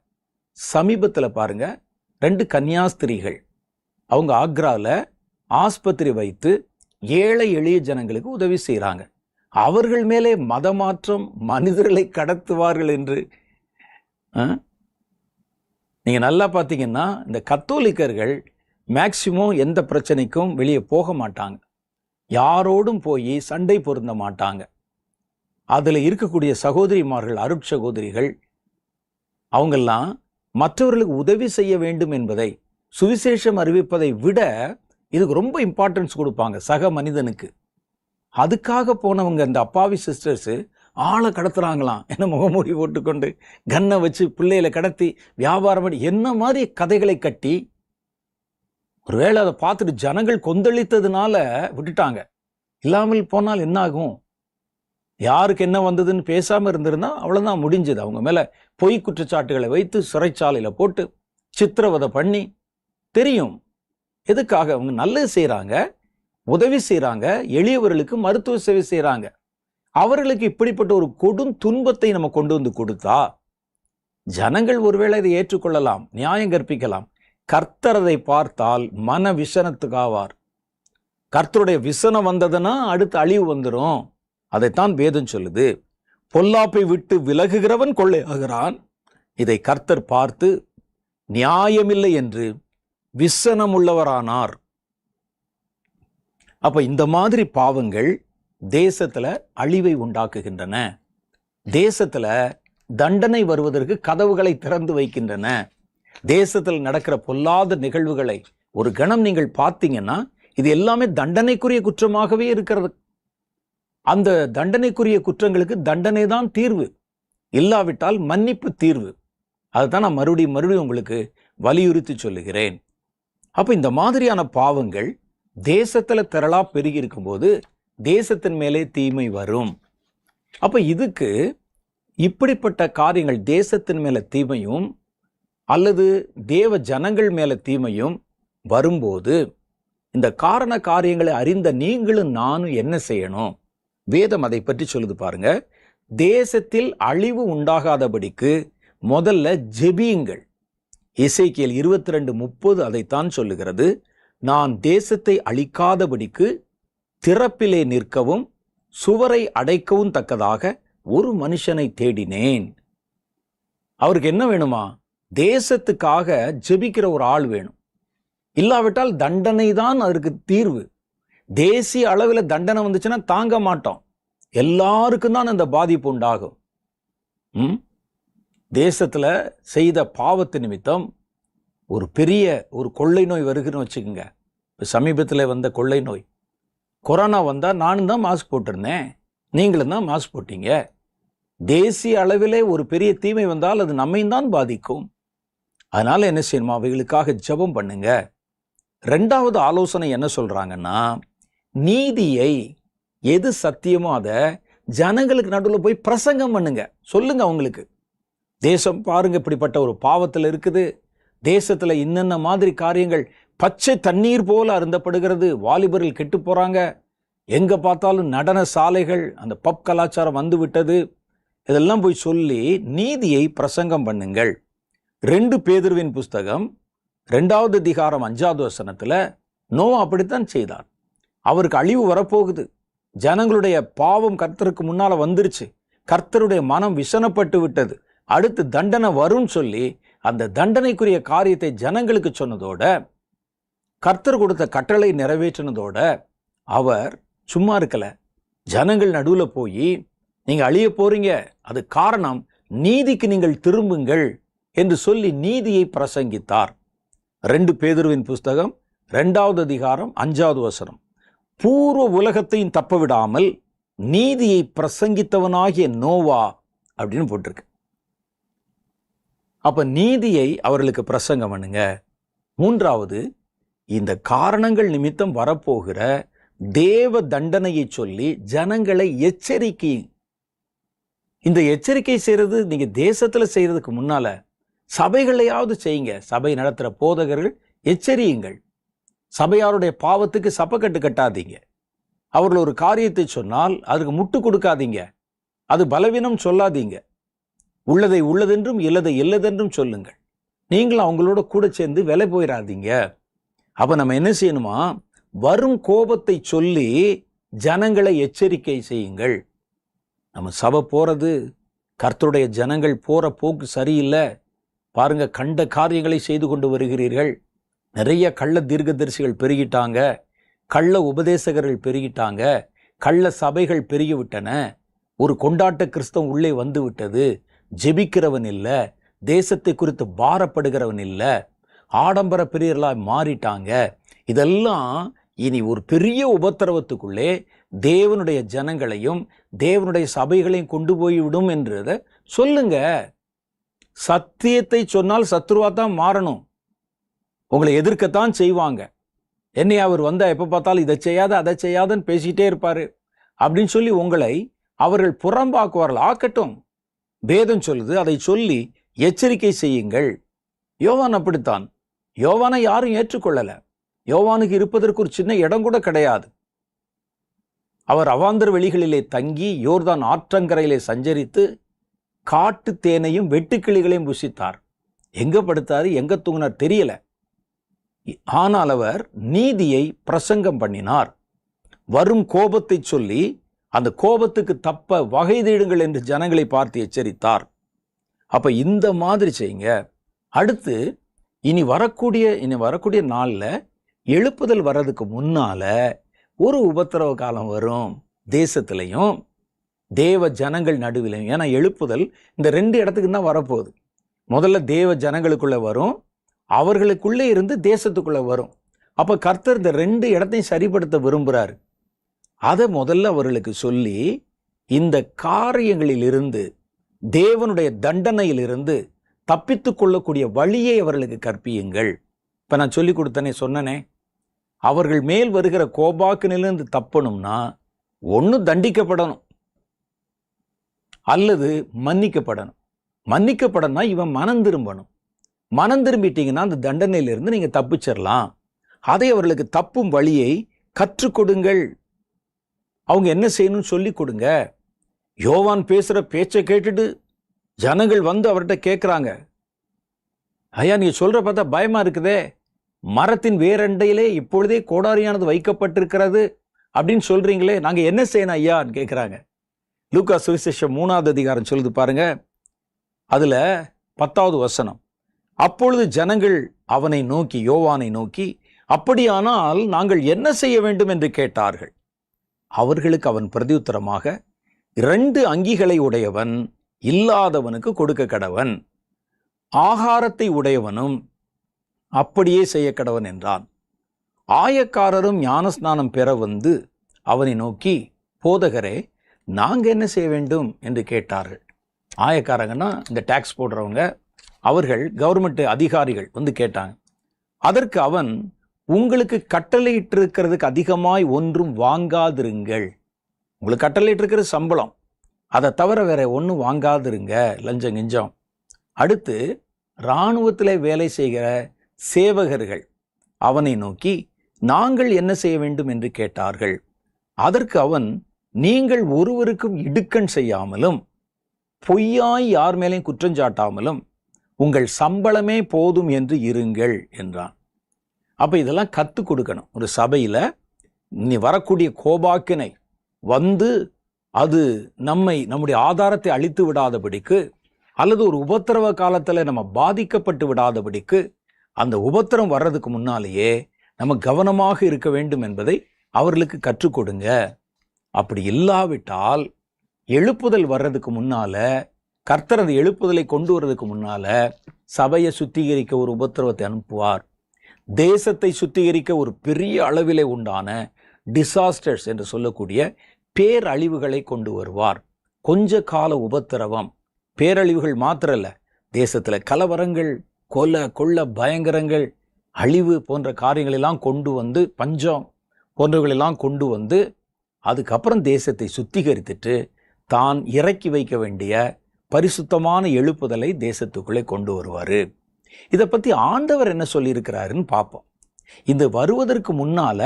சமீபத்தில் பாருங்க, 2 கன்னியாஸ்திரிகள் அவங்க ஆக்ரால ஆஸ்பத்திரி வைத்து ஏழை எளிய ஜனங்களுக்கு உதவி செய்கிறாங்க. அவர்கள் மேலே மதமாற்றம், மனிதர்களை கடத்துவார்கள் என்று நீங்க நல்லா பார்த்தீங்கன்னா, இந்த கத்தோலிக்கர்கள் மேக்சிமம் எந்த பிரச்சனைக்கும் வெளியே போக மாட்டாங்க, யாரோடும் போய் சண்டை பொருந்த மாட்டாங்க. அதில் இருக்கக்கூடிய சகோதரிமார்கள், அருட்சகோதரிகள், அவங்கெல்லாம் மற்றவர்களுக்கு உதவி செய்ய வேண்டும் என்பதை, சுவிசேஷம் அறிவிப்பதை விட இதுக்கு ரொம்ப இம்பார்ட்டன்ஸ் கொடுப்பாங்க சக மனிதனுக்கு. அதுக்காக போனவங்க இந்த அப்பாவி சிஸ்டர்ஸ் ஆளை கடத்துறாங்களாம். என்ன முகமூடி போட்டுக்கொண்டு கன்னை வச்சு பிள்ளைகளை கடத்தி வியாபாரம் பண்ணி என்ன மாதிரி கதைகளை கட்டி, ஒருவேளை அதை பார்த்துட்டு ஜனங்கள் கொந்தளித்ததுனால விட்டுட்டாங்க. இல்லாமல் போனால் என்ன ஆகும்? யாருக்கு என்ன வந்ததுன்னு பேசாம இருந்திருந்தா அவ்வளவுதான், முடிஞ்சது. அவங்க மேல பொய் குற்றச்சாட்டுகளை வைத்து சிறைச்சாலையில போட்டு சித்திரவதை பண்ணி, தெரியும் எதுக்காக அவங்க நல்லது செய்யறாங்க. உதவி செய்றாங்க, எளியவர்களுக்கு மருத்துவ சேவை செய்றாங்க. அவர்களுக்கு இப்படிப்பட்ட ஒரு கொடும் துன்பத்தை நம்ம கொண்டு வந்து கொடுத்தா ஜனங்கள் ஒருவேளை இதை ஏற்றுக்கொள்ளலாம், நியாயம் கற்பிக்கலாம். கர்த்தர் அதை பார்த்தால் மன விசனத்துக்காவார். கர்த்தருடைய விசனம் வந்ததுன்னா அடுத்து அழிவு வந்துடும். அதைத்தான் வேதம் சொல்லுது. பொல்லாப்பை விட்டு விலகுகிறவன் கொள்ளையாகிறான். இதை கர்த்தர் பார்த்து நியாயமில்லை என்று விசனம் உள்ளவரானார். அப்ப இந்த மாதிரி பாவங்கள் தேசத்துல அழிவை உண்டாக்குகின்றன. தேசத்துல தண்டனை வருவதற்கு கதவுகளை திறந்து வைக்கின்றன. தேசத்தில் நடக்கிற பொல்லாத நிகழ்வுகளை ஒரு கணம் நீங்கள் பார்த்தீங்கன்னா இது எல்லாமே தண்டனைக்குரிய குற்றமாகவே இருக்கிறது. அந்த தண்டனைக்குரிய குற்றங்களுக்கு தண்டனை தான் தீர்வு, இல்லாவிட்டால் மன்னிப்பு தீர்வு. அதுதான் நான் மறுபடியும் உங்களுக்கு வலியுறுத்தி சொல்லுகிறேன். அப்ப இந்த மாதிரியான பாவங்கள் தேசத்துல திரளா பெருகி இருக்கும்போது தேசத்தின் மேலே தீமை வரும். அப்ப இதுக்கு இப்படிப்பட்ட காரியங்கள் தேசத்தின் மேல தீமையும் அல்லது தேவ ஜனங்கள் மேல தீமையும் வரும்போது இந்த காரண காரியங்களை அறிந்த நீங்களும் நானும் என்ன செய்யணும்? வேதம் அதை பற்றி சொல்லுது பாருங்க. தேசத்தில் அழிவு உண்டாகாதபடிக்கு முதல்ல ஜெபியுங்கள். எசேக்கியேல் 22:30 அதைத்தான் சொல்லுகிறது. நான் தேசத்தை அழிக்காதபடிக்கு திறப்பிலே நிற்கவும் சுவரை அடைக்கவும் தக்கதாக ஒரு மனுஷனை தேடினேன். அவருக்கு என்ன வேணுமா? தேசத்துக்காக ஜெபிக்கிற ஒரு ஆள் வேணும். இல்லாவிட்டால் தண்டனை தான் அதற்கு தீர்வு. தேசிய அளவில் தண்டனை வந்துச்சுன்னா தாங்க மாட்டோம். எல்லாருக்கும் தான் அந்த பாதிப்பு உண்டாகும். தேசத்துல செய்த பாவத்து நிமித்தம் ஒரு பெரிய கொள்ளை நோய் வருகிறன்னு வச்சுக்கோங்க. சமீபத்தில் வந்த கொள்ளை நோய், கொரோனா வந்தா நானும் தான் மாஸ்க் போட்டிருந்தேன், நீங்களும் தான் மாஸ்க் போட்டீங்க. தேசிய அளவிலே ஒரு பெரிய தீமை வந்தால் அது நம்மையும் தான் பாதிக்கும். அதனால என்ன செய்யணுமா? அவைகளுக்காக ஜெபம் பண்ணுங்க. ரெண்டாவது ஆலோசனை என்ன சொல்றாங்கன்னா, நீதியை எது சத்தியமோ அதை ஜனங்களுக்கு நடுவில் போய் பிரசங்கம் பண்ணுங்க, சொல்லுங்க அவங்களுக்கு. தேசம் பாருங்க இப்படிப்பட்ட ஒரு பாவத்தில் இருக்குது, தேசத்துல இன்னென்ன மாதிரி காரியங்கள் பச்சை தண்ணீர் போல அருந்தப்படுகிறது, வாலிபர்கள் கெட்டு போறாங்க, எங்க பார்த்தாலும் நடன சாலைகள், அந்த பப் கலாச்சாரம் வந்து விட்டது. இதெல்லாம் போய் சொல்லி நீதியை பிரசங்கம் பண்ணுங்கள். 2 பேதுருவின் புஸ்தகம் 2வது அதிகாரம் 5வது வசனத்துல நோவா அப்படித்தான் செய்தார். அவருக்கு அழிவு வரப்போகுது. ஜனங்களுடைய பாவம் கர்த்தருக்கு முன்னால வந்துருச்சு. கர்த்தருடைய மனம் விசனப்பட்டு விட்டது. அடுத்து தண்டனை வரும் சொல்லி அந்த தண்டனைக்குரிய காரியத்தை ஜனங்களுக்கு சொன்னதோட, கர்த்தர் கொடுத்த கட்டளை நிறைவேற்றினதோட அவர் சும்மா இருக்கல. ஜனங்கள் நடுவுல போய் நீங்க அழிய போறீங்க, அது காரணம் நீதிக்கு நீங்கள் திரும்புங்கள் என்று சொல்லி நீதியை பிரசங்கித்தார். 2 பேதுருவின் புஸ்தகம் 2வது அதிகாரம் 5வது வசனம், பூர்வ உலகத்தையும் தப்ப விடாமல் நீதியை பிரசங்கித்தவனாகிய நோவா அப்படின்னு போட்டிருக்கு. அப்ப நீதியை அவர்களுக்கு பிரசங்கம் பண்ணுங்க. 3வது, இந்த காரணங்கள் நிமித்தம் வரப்போகிற தேவ தண்டனையை சொல்லி ஜனங்களை எச்சரிக்கை. இந்த எச்சரிக்கை செய்யறது நீங்க தேசத்துல செய்யறதுக்கு முன்னால சபைகளையாவது செய்யுங்க. சபை நடத்துற போதகர்கள் எச்சரியுங்கள். சபையாருடைய பாவத்துக்கு சப்பக்கட்டு கட்டாதீங்க. அவர்கள் ஒரு காரியத்தை சொன்னால் அதுக்கு முட்டு கொடுக்காதீங்க. அது பலவீனம் சொல்லாதீங்க. உள்ளதை உள்ளதென்றும் இல்லதை இல்லதென்றும் சொல்லுங்கள். நீங்களும் அவங்களோட கூட சேர்ந்து விலை போயிடாதீங்க. அப்ப நம்ம என்ன செய்யணுமா? வரும் கோபத்தை சொல்லி ஜனங்களை எச்சரிக்கை செய்யுங்கள். நம்ம சபை போறது, கர்த்தருடைய ஜனங்கள் போற போக்கு சரியில்லை. பாருங்க, கண்ட காரியங்களை செய்து கொண்டு வருகிறீர்கள். நிறைய கள்ள தீர்க்கதரிசிகள் பெருகிட்டாங்க, கள்ள உபதேசகர்கள் பெருகிட்டாங்க, கள்ள சபைகள் பெருகிவிட்டன. ஒரு கொண்டாட்ட கிறிஸ்தவம் உள்ளே வந்து விட்டது. ஜெபிக்கிறவன் இல்லை, தேசத்தை குறித்து பாரப்படுகிறவன் இல்லை, ஆடம்பர பிரியர்களாய் மாறிட்டாங்க. இதெல்லாம் இனி ஒரு பெரிய உபத்திரவத்துக்குள்ளே தேவனுடைய ஜனங்களையும் தேவனுடைய சபைகளையும் கொண்டு போய்விடும் என்றதை சொல்லுங்க. சத்தியத்தை சொன்னால் சத்ருவா தான் மாறணும். உங்களை எதிர்க்கத்தான் செய்வாங்க. என்னை அவர் வந்தா எப்ப பார்த்தாலும் இதை செய்யாத அதை செய்யாதன்னு பேசிட்டே இருப்பாரு அப்படின்னு சொல்லி உங்களை அவர்கள் புறம்பாக்குவார்கள். ஆக்கட்டும், வேதம் சொல்லுது, அதை சொல்லி எச்சரிக்கை செய்யுங்கள். யோவான் அப்படித்தான். யோவானை யாரும் ஏற்றுக்கொள்ளல. யோவானுக்கு இருப்பதற்கு ஒரு சின்ன இடம் கூட கிடையாது. அவர் அவாந்தர வெளிகளிலே தங்கி யோர்தான் ஆற்றங்கரையிலே சஞ்சரித்து காட்டு தேனையும் வெட்டுக்கிளிகளையும் புசித்தார். எங்க படுத்தாரு, எங்க தூங்கினார் தெரியல. ஆனால் அவர் நீதியை பிரசங்கம் பண்ணினார். வரும் கோபத்தை சொல்லி அந்த கோபத்துக்கு தப்ப வகை தேடுங்கள் என்று ஜனங்களை பார்த்து எச்சரித்தார். அப்ப இந்த மாதிரி செய்யுங்க. அடுத்து இனி வரக்கூடிய நாள்ல எழுப்புதல் வர்றதுக்கு முன்னால ஒரு உபத்திரவ காலம் வரும், தேசத்திலையும் தேவ ஜனங்கள் நடுவிலையும். ஏன்னா எழுப்புதல் இந்த 2 இடத்துக்கு தான் வரப்போகுது. முதல்ல தேவ ஜனங்களுக்குள்ள வரும், அவர்களுக்குள்ளே இருந்து தேசத்துக்குள்ள வரும். அப்ப கர்த்தர் இந்த 2 இடத்தையும் சரிப்படுத்த விரும்புகிறார். அதை முதல்ல அவர்களுக்கு சொல்லி இந்த காரியங்களிலிருந்து, தேவனுடைய தண்டனையிலிருந்து தப்பித்து கொள்ளக்கூடிய வழியை அவர்களுக்கு கற்பியுங்கள். இப்ப நான் சொல்லி கொடுத்தனே, சொன்னனே, அவர்கள் மேல் வருகிற கோபாக்கினிலிருந்து தப்பணும்னா ஒன்று தண்டிக்கப்படணும் அல்லது மன்னிக்கப்படணும். மன்னிக்கப்படணும்னா இவன் மனம் திரும்பணும். மனம் திரும்பிட்டீங்கன்னா அந்த தண்டனையிலிருந்து நீங்க தப்பிச்சிடலாம். அதை அவர்களுக்கு தப்பும் வழியை கற்றுக் கொடுங்கள். அவங்க என்ன செய்யணும்னு சொல்லி கொடுங்க. யோவான் பேசுற பேச்சை கேட்டுட்டு ஜனங்கள் வந்து அவர்கிட்ட கேட்குறாங்க, ஐயா நீங்க சொல்ற பார்த்தா பயமா இருக்குதே, மரத்தின் வேரண்டையிலே இப்பொழுதே கோடாரியானது வைக்கப்பட்டிருக்கிறது அப்படின்னு சொல்றீங்களே, நாங்க என்ன செய்யணும் ஐயான்னு கேட்குறாங்க. லூக்கா சுவிசேஷம் 3வது அதிகாரம் சொல்லுது பாருங்க, அதுல 10வது வசனம். அப்பொழுது ஜனங்கள் அவனை நோக்கி, யோவானை நோக்கி, அப்படியானால் நாங்கள் என்ன செய்ய வேண்டும் என்று கேட்டார்கள். அவர்களுக்கு அவன் பிரதியுத்தரமாக, 2 அங்கிகளை உடையவன் இல்லாதவனுக்கு கொடுக்க கடவன், ஆகாரத்தை உடையவனும் அப்படியே செய்ய கடவன் என்றான். ஆயக்காரரும் ஞானஸ்நானம் பெற வந்து அவனை நோக்கி, போதகரே நாங்க என்ன செய்ய வேண்டும் என்று கேட்டார்கள். ஆயக்காரங்கன்னா இந்த டாக்ஸ் போடுறவங்க, அவர்கள் கவர்மெண்ட் அதிகாரிகள் வந்து கேட்டாங்க. அதற்கு அவன், உங்களுக்கு கட்டளையிட்டிருக்கிறதுக்கு அதிகமாய் ஒன்றும் வாங்காதிருங்கள். உங்களுக்கு கட்டளையிட்டிருக்கிற சம்பளம், அதை தவிர வேற ஒன்றும் வாங்காதிருங்க, லஞ்சம் கிஞ்சம். அடுத்து இராணுவத்தில் வேலை செய்கிற சேவகர்கள் அவனை நோக்கி, நாங்கள் என்ன செய்ய வேண்டும் என்று கேட்டார்கள். அதற்கு அவன், நீங்கள் ஒருவருக்கும் இடுக்கண் செய்யாமலும் பொய்யாய் யார் மேலேயும் குற்றஞ்சாட்டாமலும் உங்கள் சம்பளமே போதும் என்று இருங்கள் என்றான். அப்ப இதெல்லாம் கற்றுக் கொடுக்கணும். ஒரு சபையில நீ வரக்கூடிய கோபாக்கினை வந்து அது நம்முடைய ஆதாரத்தை அழித்து விடாதபடிக்கு, அல்லது ஒரு உபத்திரவ காலத்துல நம்ம பாதிக்கப்பட்டு விடாதபடிக்கு, அந்த உபத்திரம் வர்றதுக்கு முன்னாலேயே நம்ம கவனமாக இருக்க வேண்டும் என்பதை அவர்களுக்கு கற்றுக் கொடுங்க. அப்படி இல்லாவிட்டால் எழுப்புதல் வர்றதுக்கு முன்னால, கர்த்தர் அந்த எழுப்புதலை கொண்டு வர்றதுக்கு முன்னால சபையை சுத்திகரிக்க ஒரு உபத்திரவத்தை அனுப்புவார். தேசத்தை சுத்திகரிக்க ஒரு பெரிய அளவிலே உண்டான டிசாஸ்டர்ஸ் என்று சொல்லக்கூடிய பேரழிவுகளை கொண்டு வருவார். கொஞ்ச கால உபத்திரவம், பேரழிவுகள் மாத்திரல்ல, தேசத்துல கலவரங்கள், கொள்ள பயங்கரங்கள், அழிவு போன்ற காரியங்களெல்லாம் கொண்டு வந்து, பஞ்சம் போன்றவர்களெல்லாம் கொண்டு வந்து, அதுக்கப்புறம் தேசத்தை சுத்திகரித்துட்டு தான் இறக்கி வைக்க வேண்டிய பரிசுத்தமான எழுப்புதலை தேசத்துக்குள்ளே கொண்டு வருவார். இதை பற்றி ஆண்டவர் என்ன சொல்லியிருக்கிறாருன்னு பார்ப்போம். இது வருவதற்கு முன்னால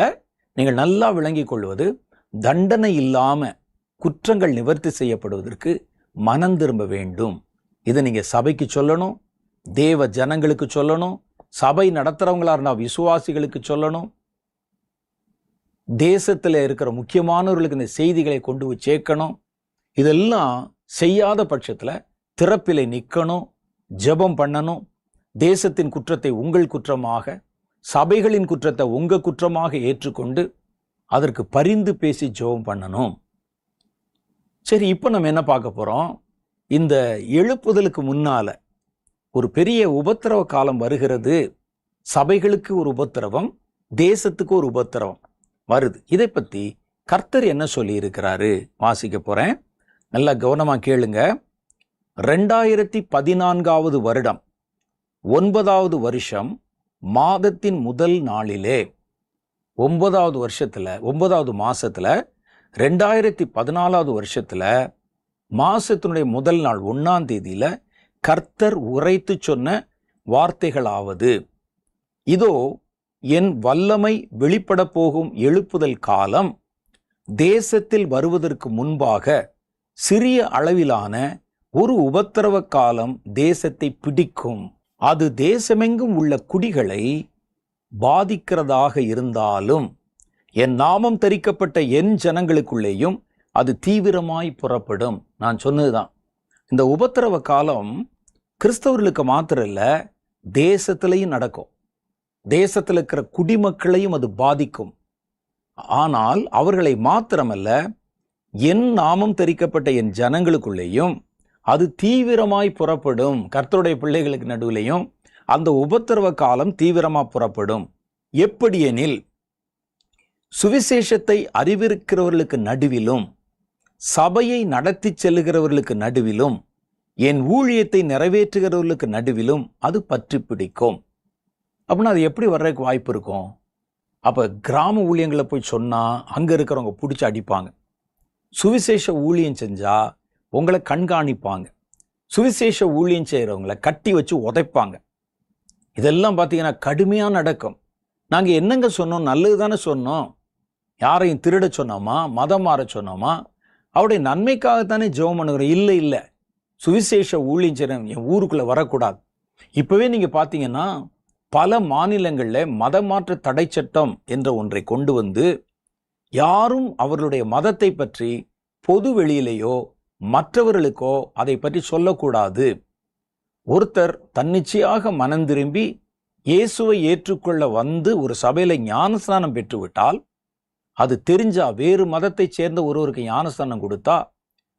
நீங்கள் நல்லா விளங்கி கொள்வது, தண்டனை இல்லாம குற்றங்கள் நிவர்த்தி செய்யப்படுவதற்கு மனம் திரும்ப வேண்டும். இதை நீங்க சபைக்கு சொல்லணும், தேவ ஜனங்களுக்கு சொல்லணும், சபை நடத்துறவங்களா இருந்தா விசுவாசிகளுக்கு சொல்லணும், தேசத்தில் இருக்கிற முக்கியமானவர்களுக்கு இந்த செய்திகளை கொண்டு போய் சேர்க்கணும். இதெல்லாம் செய்யாத பட்சத்தில் திறப்பிலை நிற்கணும், ஜெபம் பண்ணணும். தேசத்தின் குற்றத்தை உங்கள் குற்றமாக, சபைகளின் குற்றத்தை உங்க குற்றமாக ஏற்றுக்கொண்டு அதற்கு பரிந்து பேசி ஜெபம் பண்ணணும். சரி, இப்போ நம்ம என்ன பார்க்க போறோம்? இந்த எழுப்புதலுக்கு முன்னால ஒரு பெரிய உபத்திரவ காலம் வருகிறது. சபைகளுக்கு ஒரு உபத்திரவம், தேசத்துக்கு ஒரு உபத்திரவம் வருது. இதை பத்தி கர்த்தர் என்ன சொல்லி இருக்கிறாரு வாசிக்க போறேன். நல்லா கவனமா கேளுங்க. 2014வது வருடம் 9வது வருஷம் மாதத்தின் முதல் நாளிலே, 9வது மாசத்துல 2014வது வருஷத்துல மாசத்தினுடைய முதல் நாள் 1ஆம் தேதியில கர்த்தர் உரைத்து சொன்ன வார்த்தைகளாவது, இதோ என் வல்லமை வெளிப்பட போகும் எழுப்புதல் காலம் தேசத்தில் வருவதற்கு முன்பாக சிறிய அளவிலான ஒரு உபத்திரவ காலம் தேசத்தை பிடிக்கும். அது தேசமெங்கும் உள்ள குடிகளை பாதிக்கிறதாக இருந்தாலும் என் நாமம் தரிக்கப்பட்ட என் ஜனங்களுக்குள்ளேயும் அது தீவிரமாய் புறப்படும். நான் சொன்னதுதான், இந்த உபத்திரவ காலம் கிறிஸ்தவர்களுக்கு மாத்திரம் இல்ல, தேசத்திலையும் நடக்கும். தேசத்தில் இருக்கிற குடிமக்களையும் அது பாதிக்கும். ஆனால் அவர்களை மாத்திரமல்ல, என் நாமம் தரிக்கப்பட்ட என் ஜனங்களுக்குள்ளேயும் அது தீவிரமாய் புறப்படும். கர்த்தருடைய பிள்ளைகளுக்கு நடுவிலையும் அந்த உபத்திரவ காலம் தீவிரமா புறப்படும். எப்படி எனில், சுவிசேஷத்தை அறிவிக்கிறவர்களுக்கு நடுவிலும் சபையை நடத்தி செல்லுகிறவர்களுக்கு நடுவிலும் என் ஊழியத்தை நிறைவேற்றுகிறவர்களுக்கு நடுவிலும் அது பற்றி பிடிக்கும். அப்படின்னா அது எப்படி வர்றதுக்கு வாய்ப்பு இருக்கும்? அப்போ கிராம ஊழியங்களை போய் சொன்னால் அங்கே இருக்கிறவங்க பிடிச்சி அடிப்பாங்க. சுவிசேஷ ஊழியம் செஞ்சால் உங்களை கண்காணிப்பாங்க. சுவிசேஷ ஊழியம் செய்கிறவங்களை கட்டி வச்சு உதைப்பாங்க. இதெல்லாம் பார்த்தீங்கன்னா கடுமையாக நடக்கும். நாங்கள் என்னங்க சொன்னோம்? நல்லது தானே சொன்னோம். யாரையும் திருட சொன்னோமா? மதம் மாற சொன்னோமா? அவருடைய நன்மைக்காகத்தானே ஜெபம் பண்ணுகிறோம். இல்லை இல்லை, சுவிசேஷ ஊழியம் செய்கிறவங்க என் ஊருக்குள்ளே வரக்கூடாது. இப்போவே நீங்கள் பார்த்தீங்கன்னா பல மாநிலங்களில் மத மாற்ற தடை சட்டம் என்ற ஒன்றை கொண்டு வந்து யாரும் அவர்களுடைய மதத்தை பற்றி பொது வெளியிலேயோ மற்றவர்களுக்கோ அதை பற்றி சொல்லக்கூடாது. ஒருத்தர் தன்னிச்சையாக மனம் திரும்பி இயேசுவை ஏற்றுக்கொள்ள வந்து ஒரு சபையில் ஞானஸ்நானம் பெற்றுவிட்டால், அது தெரிஞ்சா வேறு மதத்தை சேர்ந்த ஒருவருக்கு ஞானஸ்நானம் கொடுத்தா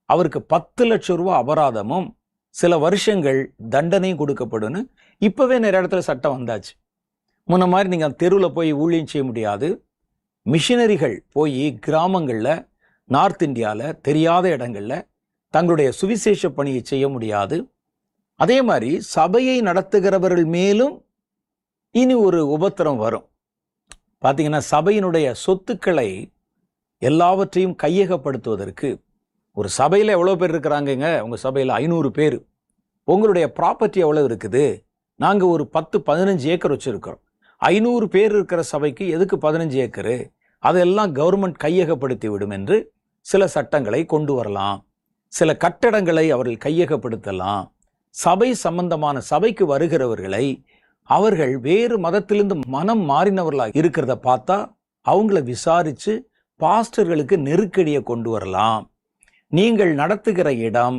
அவருக்கு 10 லட்சம் ரூபாய் அபராதமும் சில வருஷங்கள் தண்டனையும் கொடுக்கப்படும். இப்போவே நிறைய இடத்துல சட்டம் வந்தாச்சு. முன்ன மாதிரி நீங்கள் தெருவில் போய் ஊழியம் செய்ய முடியாது. மிஷினரிகள் போய் கிராமங்களில், நார்த் இந்தியாவில் தெரியாத இடங்களில் தங்களுடைய சுவிசேஷ பணியை செய்ய முடியாது. அதே மாதிரி சபையை நடத்துகிறவர்கள் மேலும் இனி ஒரு உபத்திரம் வரும். பார்த்தீங்கன்னா சபையினுடைய சொத்துக்களை எல்லாவற்றையும் கையகப்படுத்துவதற்கு, ஒரு சபையில் எவ்வளோ பேர் இருக்கிறாங்கங்க? உங்கள் சபையில் 500 பேர். உங்களுடைய ப்ராப்பர்ட்டி எவ்வளோ இருக்குது? நாங்கள் ஒரு 10-15 ஏக்கர் வச்சுருக்கிறோம். 500 பேர் இருக்கிற சபைக்கு எதுக்கு 15 ஏக்கரு? அதெல்லாம் கவர்மெண்ட் கையகப்படுத்தி விடும் என்று சில சட்டங்களை கொண்டு வரலாம். சில கட்டடங்களை அவர்கள் கையகப்படுத்தலாம். சபை சம்பந்தமான சபைக்கு வருகிறவர்களை அவர்கள் வேறு மதத்திலிருந்து மனம் மாறினவர்களாக இருக்கிறத பார்த்தா அவங்கள விசாரித்து பாஸ்டர்களுக்கு நெருக்கடியை கொண்டு வரலாம். நீங்கள் நடத்துகிற இடம்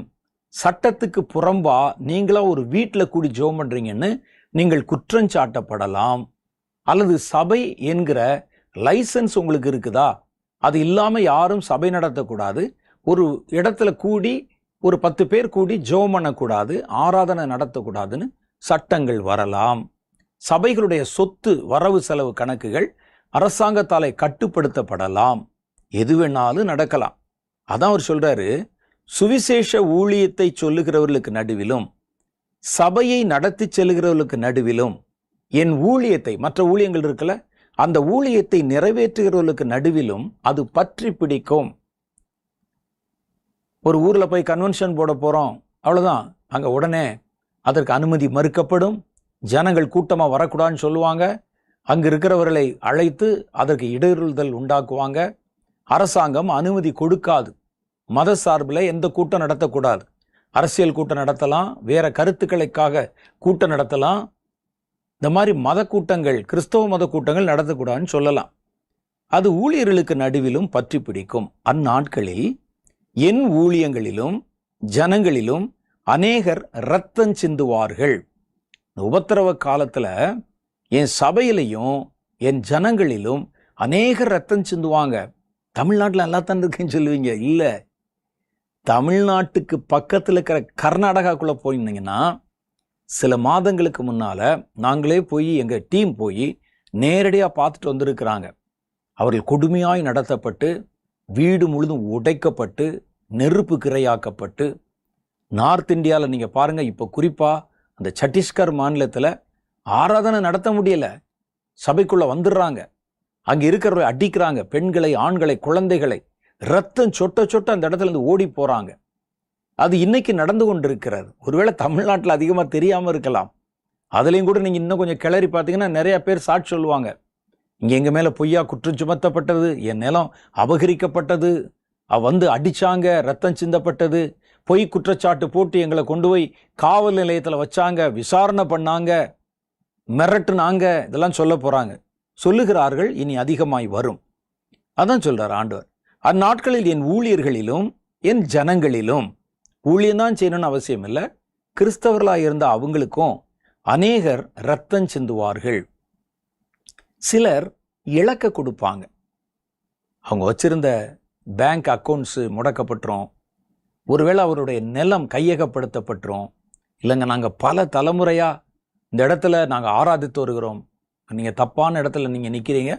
சட்டத்துக்கு புறம்பா நீங்களா ஒரு வீட்டில் கூடி ஜெபம் பண்றீங்கன்னு நீங்கள் குற்றஞ்சாட்டப்படலாம். அல்லது சபை என்கிற லைசன்ஸ் உங்களுக்கு இருக்குதா? அது இல்லாமல் யாரும் சபை நடத்தக்கூடாது. ஒரு இடத்துல கூடி ஒரு 10 பேர் கூடி ஜெபம் பண்ணக்கூடாது, ஆராதனை நடத்தக்கூடாதுன்னு சட்டங்கள் வரலாம். சபைகளுடைய சொத்து வரவு செலவு கணக்குகள் அரசாங்கத்தாலே கட்டுப்படுத்தப்படலாம். எது வேணாலும் நடக்கலாம். அதான் அவர் சொல்றாரு, சுவிசேஷ ஊழியத்தை சொல்லுகிறவர்களுக்கு நடுவிலும் சபையை நடத்தி செல்லுகிறவர்களுக்கு நடுவிலும் என் ஊழியத்தை, மற்ற ஊழியங்கள் இருக்குல்ல, அந்த ஊழியத்தை நிறைவேற்றுகிறவர்களுக்கு நடுவிலும் அது பற்றி பிடிக்கும். ஒரு ஊரில் போய் கன்வென்ஷன் போட போகிறோம், அவ்வளோதான், அங்கே உடனே அதற்கு அனுமதி மறுக்கப்படும். ஜனங்கள் கூட்டமாக வரக்கூடாதுன்னு சொல்லுவாங்க. அங்கு இருக்கிறவர்களை அழைத்து அதற்கு இடையூறுதல் உண்டாக்குவாங்க. அரசாங்கம் அனுமதி கொடுக்காது. மத சார்பில் எந்த கூட்டம் நடத்தக்கூடாது. அரசியல் கூட்டம் நடத்தலாம், வேற கருத்துக்களுக்காக கூட்டம் நடத்தலாம். இந்த மாதிரி மத கூட்டங்கள், கிறிஸ்தவ மத கூட்டங்கள் நடத்தக்கூடாதுன்னு சொல்லலாம். அது ஊழியர்களுக்கு நடுவிலும் பற்றி பிடிக்கும். அந்நாட்களில் என் ஊழியங்களிலும் ஜனங்களிலும் அநேகர் இரத்தம் சிந்துவார்கள். உபத்திரவ காலத்தில் என் சபையிலையும் என் ஜனங்களிலும் அநேகர் ரத்தம் சிந்துவாங்க. தமிழ்நாட்டில் நல்லா தான் இருக்குன்னு சொல்லுவீங்க. இல்லை, தமிழ்நாட்டுக்கு பக்கத்தில் இருக்கிற கர்நாடகாக்குள்ளே போயிருந்தீங்கன்னா, சில மாதங்களுக்கு முன்னால் நாங்களே போய் எங்கள் டீம் போய் நேரடியாக பார்த்துட்டு வந்திருக்கிறாங்க. அவர்கள் கொடுமையாய் நடத்தப்பட்டு, வீடு முழுதும் உடைக்கப்பட்டு, நெருப்பு கிரையாக்கப்பட்டு, நார்த் இந்தியாவில் நீங்கள் பாருங்கள், இப்போ குறிப்பாக அந்த சத்தீஸ்கர் மாநிலத்தில் ஆராதனை நடத்த முடியலை. சபைக்குள்ளே வந்துடுறாங்க, அங்கே இருக்கிறவரை அடிக்கிறாங்க, பெண்களை, ஆண்களை, குழந்தைகளை, ரத்தம் சொட்ட சொட்ட அந்த இடத்துல இருந்து ஓடி போகிறாங்க. அது இன்னைக்கு நடந்து கொண்டு இருக்கிறது. ஒருவேளை தமிழ்நாட்டில் அதிகமாக தெரியாமல் இருக்கலாம். அதுலேயும் கூட நீங்கள் இன்னும் கொஞ்சம் கிளறி பார்த்தீங்கன்னா நிறைய பேர் சாட்சி சொல்லுவாங்க. இங்கே எங்கள் மேலே பொய்யா குற்றம் சுமத்தப்பட்டது, என் நிலம் அபகரிக்கப்பட்டது, வந்து அடித்தாங்க, ரத்தம் சிந்தப்பட்டது, பொய் குற்றச்சாட்டு போட்டு எங்களை கொண்டு போய் காவல் நிலையத்தில் வச்சாங்க, விசாரணை பண்ணாங்க, மிரட்டுனாங்க, இதெல்லாம் சொல்ல போகிறாங்க. சொல்லுகிறார்கள், இனி அதிகமாய் வரும். அதான் சொல்கிறார் ஆண்டவர். அந்நாட்களில் என் ஊழியர்களிலும் என் ஜனங்களிலும், ஊழியம்தான் செய்யணும்னு அவசியம் இல்லை, கிறிஸ்தவர்களாக இருந்த அவங்களுக்கும் அநேகர் இரத்தம் சிந்துவார்கள். சிலர் இழக்க கொடுப்பாங்க. அவங்க வச்சிருந்த பேங்க் அக்கௌண்ட்ஸு முடக்கப்பட்டுரும், ஒருவேளை அவருடைய நிலம் கையகப்படுத்தப்பட்டுரும். இல்லைங்க, நாங்கள் பல தலைமுறையாக இந்த இடத்துல நாங்கள் ஆராதித்து வருகிறோம், நீங்கள் தப்பான இடத்துல நீங்கள் நிற்கிறீங்க,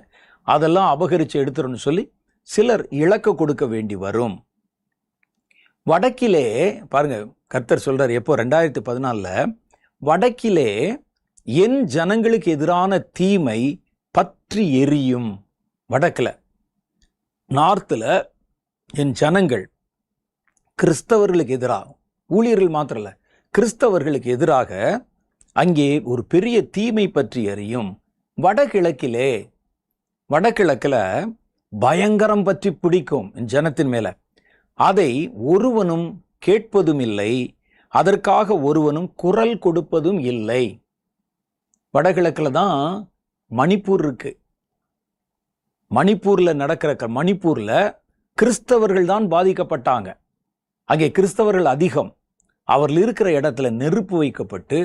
அதெல்லாம் அபகரித்து எடுத்துருன்னு சொல்லி சிலர் இழக்க கொடுக்க வேண்டி வரும். வடக்கிலே பாருங்க, கர்த்தர் சொல்றார் எப்போ, 2014 வடக்கிலே என் ஜனங்களுக்கு எதிரான தீமை பற்றி எரியும். வடக்கில், நார்த்தில் என் ஜனங்கள் கிறிஸ்தவர்களுக்கு எதிராக, ஊழியர்கள் மாத்திரம் இல்லை, கிறிஸ்தவர்களுக்கு எதிராக அங்கே ஒரு பெரிய தீமை பற்றி எரியும். வடகிழக்கிலே, வடகிழக்கில் பயங்கரம் பற்றி பிடிக்கும் என் ஜனத்தின் மேலே. அதை ஒருவனும் கேட்பதும் இல்லை, அதற்காக ஒருவனும் குரல் கொடுப்பதும் இல்லை. வடகிழக்கில் தான் மணிப்பூர் இருக்கு. மணிப்பூரில் நடக்கிற, மணிப்பூரில் கிறிஸ்தவர்கள் தான் பாதிக்கப்பட்டாங்க. அங்கே கிறிஸ்தவர்கள் அதிகம். அவர்கள் இருக்கிற இடத்துல நெருப்பு வைக்கப்பட்டு,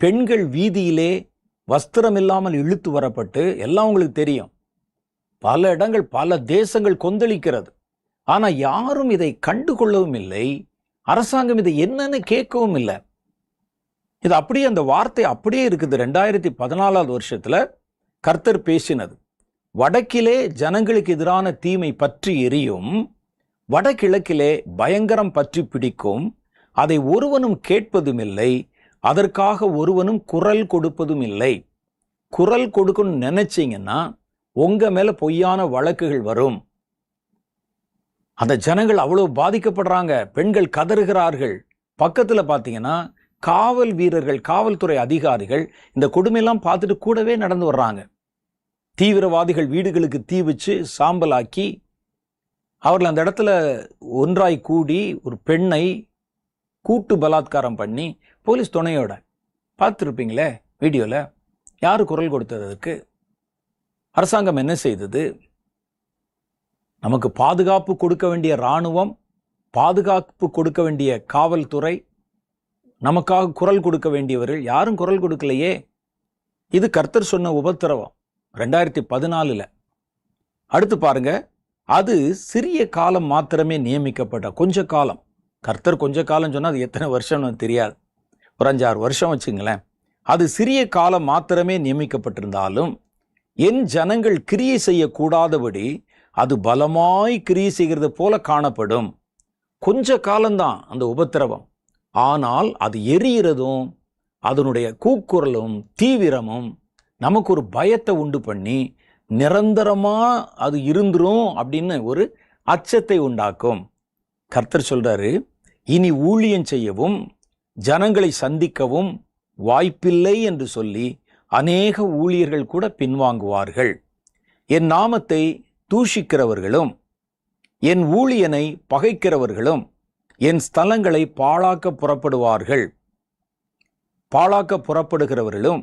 பெண்கள் வீதியிலே வஸ்திரம் இல்லாமல் இழுத்து வரப்பட்டு, எல்லாம் உங்களுக்கு தெரியும். பல இடங்கள், பல தேசங்கள் கொந்தளிக்கிறது. ஆனால் யாரும் இதை கண்டுகொள்ளவும் இல்லை. அரசாங்கம் இதை என்னன்னு கேட்கவும் இல்லை. இது அப்படியே, அந்த வார்த்தை அப்படியே இருக்குது. 2014 கர்த்தர் பேசினது. வடக்கிலே ஜனங்களுக்கு எதிரான தீமை பற்றி எரியும், வடகிழக்கிலே பயங்கரம் பற்றி பிடிக்கும், அதை ஒருவனும் கேட்பதும் இல்லை, அதற்காக ஒருவனும் குரல் கொடுப்பதும் இல்லை. குரல் கொடுக்கணும்னு நினைச்சீங்கன்னா உங்க மேல பொய்யான வழக்குகள் வரும். அந்த ஜனங்கள் அவ்வளவு பாதிக்கப்படுறாங்க. பெண்கள் கதறுகிறார்கள். பக்கத்துல பாத்தீங்கன்னா காவல் வீரர்கள், காவல்துறை அதிகாரிகள் இந்த கொடுமையெல்லாம் பார்த்துட்டு கூடவே நடந்து வர்றாங்க. தீவிரவாதிகள் வீடுகளுக்கு தீ வச்சு சாம்பலாக்கி, அவர்கள் அந்த இடத்துல ஒன்றாய் கூடி ஒரு பெண்ணை கூட்டு பலாத்காரம் பண்ணி, போலீஸ் துணையோட பார்த்துருப்பீங்களே வீடியோவில். யார் குரல் கொடுத்ததற்கு? அரசாங்கம் என்ன செய்தது? நமக்கு பாதுகாப்பு கொடுக்க வேண்டிய இராணுவம், பாதுகாப்பு கொடுக்க வேண்டிய காவல்துறை, நமக்காக குரல் கொடுக்க வேண்டியவர்கள் யாரும் குரல் கொடுக்கலையே. இது கர்த்தர் சொன்ன உபத்திரவம் 2014. அடுத்து பாருங்க, அது சிறிய காலம் மாத்திரமே நியமிக்கப்பட்ட, கொஞ்ச காலம். கர்த்தர் கொஞ்ச காலம் சொன்னால் அது எத்தனை வருஷம்னு தெரியாது, ஒரு 5-6 வருஷம் வச்சுங்களேன். அது சிறிய காலம் மாத்திரமே நியமிக்கப்பட்டிருந்தாலும் என் ஜனங்கள் கிரியை செய்யக்கூடாதபடி அது பலமாய் கிரியை செய்கிறது போல காணப்படும். கொஞ்ச காலம்தான் அந்த உபத்திரவம், ஆனால் அது எரிகிறதும் அதனுடைய கூக்குரலும் தீவிரமும் நமக்கு ஒரு பயத்தை உண்டு பண்ணி, நிரந்தரமா அது இருந்துரும் அப்படின்னு ஒரு அச்சத்தை உண்டாக்கும். கர்த்தர் சொல்றாரு, இனி ஊழியம் செய்யவும் ஜனங்களை சந்திக்கவும் வாய்ப்பில்லை என்று சொல்லி அநேக ஊழியர்கள் கூட பின்வாங்குவார்கள். என் நாமத்தை தூஷிக்கிறவர்களும் என் ஊழியனை பகைக்கிறவர்களும் என் ஸ்தலங்களை பாழாக்க புறப்படுவார்கள். பாழாக்க புறப்படுகிறவர்களும்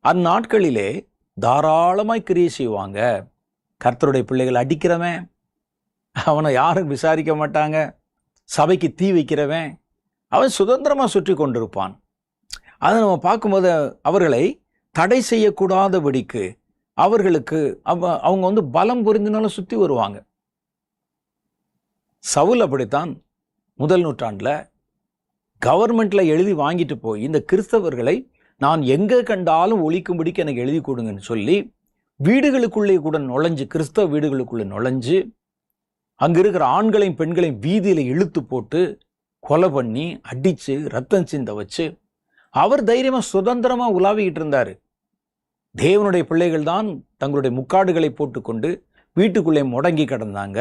அந்நாட்களிலே தாராளமாய் கிரியை செய்வாங்க. கர்த்தருடைய பிள்ளைகள் அடிக்கிறவன், அவனை யாரும் விசாரிக்க மாட்டாங்க. சபைக்கு தீ வைக்கிறவன் அவன் சுதந்திரமாக சுற்றி கொண்டிருப்பான். அதை நம்ம பார்க்கும்போது அவர்களை தடை செய்யக்கூடாதபடிக்கு அவர்களுக்கு அவங்க பலம் புரிந்தினாலும் சுற்றி வருவாங்க. சவுல் அப்படித்தான் முதல் நூற்றாண்டில் கவர்மெண்ட்டில் எழுதி வாங்கிட்டு போய் இந்த கிறிஸ்தவர்களை நான் எங்கே கண்டாலும் ஒழிக்கும்படிக்கு எனக்கு எழுதி கொடுங்கன்னு சொல்லி வீடுகளுக்குள்ளே கூட நுழைஞ்சு, கிறிஸ்தவ வீடுகளுக்குள்ளே நுழைஞ்சு அங்கே இருக்கிற ஆண்களையும் பெண்களையும் வீதியில் இழுத்து போட்டு கொலை பண்ணி அடித்து ரத்தம் சிந்த வச்சு அவர் தைரியமாக சுதந்திரமாக உலாவிக்கிட்டு இருந்தார். தேவனுடைய பிள்ளைகள் தான் தங்களுடைய முக்காடுகளை போட்டுக்கொண்டு வீட்டுக்குள்ளே முடங்கி கிடந்தாங்க.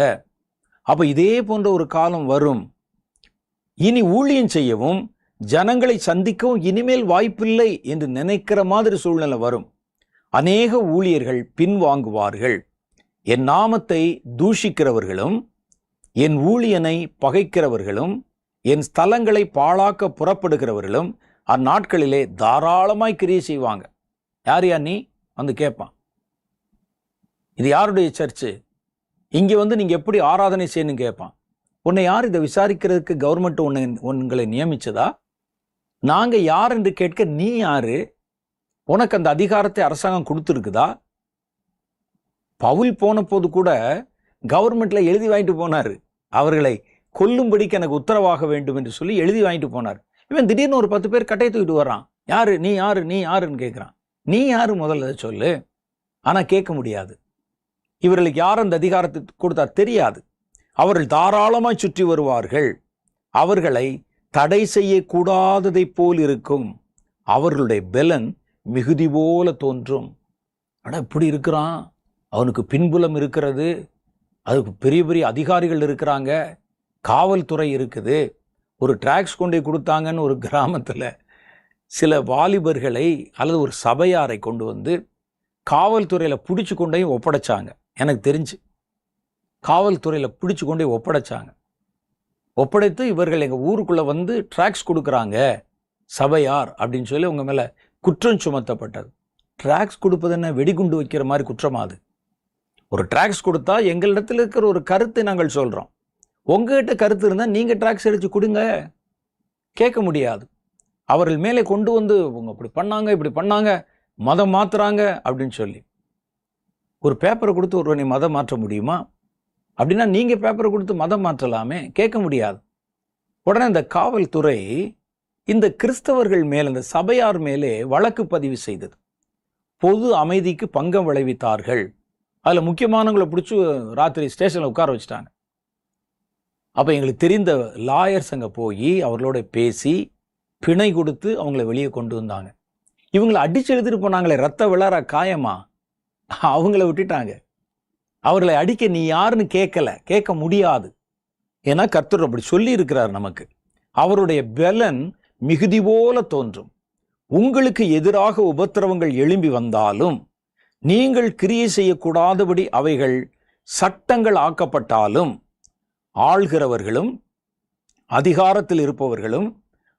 அப்போ இதே போன்ற ஒரு காலம் வரும். இனி ஊழியம் செய்யவும் ஜனங்களை சந்திக்கவும் இனிமேல் வாய்ப்பில்லை என்று நினைக்கிற மாதிரி சூழ்நிலை வரும். அநேக ஊழியர்கள் பின்வாங்குவார்கள். என் நாமத்தை தூஷிக்கிறவர்களும் என் ஊழியனை பகைக்கிறவர்களும் என் ஸ்தலங்களை பாழாக்க புறப்படுகிறவர்களும் அந்நாட்களிலே தாராளமாய் கிரியை செய்வாங்க. யார் நீ வந்து கேட்பான். இது யாருடைய சர்ச்சு? இங்கே வந்து நீங்கள் எப்படி ஆராதனை செய்யணும் கேட்பான். உன்னை யார் இதை விசாரிக்கிறதுக்கு கவர்மெண்ட் உங்களை நியமிச்சதா? நாங்கள் யார் என்று கேட்க நீ யாரு? உனக்கு அந்த அதிகாரத்தை அரசாங்கம் கொடுத்துருக்குதா? பவுல் போன போது கூட கவர்மெண்ட்ல எழுதி வாங்கிட்டு போனார். அவர்களை கொல்லும்படிக்கு எனக்கு உத்தரவாக வேண்டும் என்று சொல்லி எழுதி வாங்கிட்டு போனார். இவன் திடீர்னு ஒரு 10 பேர் கட்டையை தூக்கிட்டு வர்றான். யாரு நீ யாரு நீ யாருன்னு கேட்குறான். நீ யாரு முதல்ல சொல்லு. ஆனால் கேட்க முடியாது. இவர்களுக்கு யார் அந்த அதிகாரத்தை கொடுத்தா தெரியாது. அவர்கள் தாராளமாய் சுற்றி வருவார்கள். அவர்களை தடை செய்யக்கூடாததை போல் இருக்கும். அவர்களுடைய பெலன் மிகுதி போல தோன்றும். அட இப்படி இருக்கிறான், அவனுக்கு பின்புலம் இருக்கிறது, அதுக்கு பெரிய பெரிய அதிகாரிகள் இருக்கிறாங்க, காவல்துறை இருக்குது. ஒரு டிராக்ஸ் கொண்டு கொடுத்தாங்கன்னு ஒரு கிராமத்தில் சில வாலிபர்களை அல்லது ஒரு சபையாரை கொண்டு வந்து காவல்துறையில் பிடிச்சி கொண்டே ஒப்படைச்சாங்க. எனக்கு தெரிஞ்சு காவல்துறையில் பிடிச்சி கொண்டே ஒப்படைச்சாங்க. ஒப்படைத்து இவர்கள் எங்கள் ஊருக்குள்ளே வந்து டிராக்ஸ் கொடுக்குறாங்க சபையார் அப்படின்னு சொல்லி உங்கள் மேலே குற்றம் சுமத்தப்பட்டது. டிராக்ஸ் கொடுப்பது என்ன, வெடிகுண்டு வைக்கிற மாதிரி குற்றமாது? ஒரு டிராக்ஸ் கொடுத்தா எங்களிடத்தில் இருக்கிற ஒரு கருத்தை நாங்கள் சொல்கிறோம். உங்ககிட்ட கருத்து இருந்தால் நீங்கள் டிராக்ஸ் அடித்து கொடுங்க. கேட்க முடியாது. அவர்கள் மேலே கொண்டு வந்து உங்க இப்படி பண்ணாங்க இப்படி பண்ணாங்க, மதம் மாற்றுறாங்க அப்படின்னு சொல்லி ஒரு பேப்பரை கொடுத்து ஒருவனை மதம் மாற்ற முடியுமா? அப்படின்னா நீங்கள் பேப்பரை கொடுத்து மதம் மாற்றலாமே. கேட்க முடியாது. உடனே இந்த காவல்துறை இந்த கிறிஸ்தவர்கள் மேலே, இந்த சபையார் மேலே வழக்கு பதிவு செய்தது. பொது அமைதிக்கு பங்கம் விளைவித்தார்கள். அதில் முக்கியமானவங்களை பிடிச்சி ராத்திரி ஸ்டேஷனில் உட்கார வச்சுட்டாங்க. அப்போ எங்களுக்கு தெரிந்த லாயர்ஸ் அங்கே போய் அவர்களோட பேசி பிணை கொடுத்து அவங்கள வெளியே கொண்டு வந்தாங்க. இவங்களை அடிச்சு எழுதிட்டு போனாங்களே, ரத்த விளற காயமா, அவங்கள விட்டுட்டாங்க. அவர்களை அடிக்க நீ யாருன்னு கேட்க முடியாது. ஏன்னா கர்த்தர் அப்படி சொல்லி இருக்கிறார் நமக்கு. அவருடைய பெலன் மிகுதி போல தோன்றும். உங்களுக்கு எதிராக உபத்திரவங்கள் எழும்பி வந்தாலும் நீங்கள் கிரியை செய்யக்கூடாதபடி அவைகள் சட்டங்கள் ஆக்கப்பட்டாலும் ஆள்கிறவர்களும் அதிகாரத்தில் இருப்பவர்களும்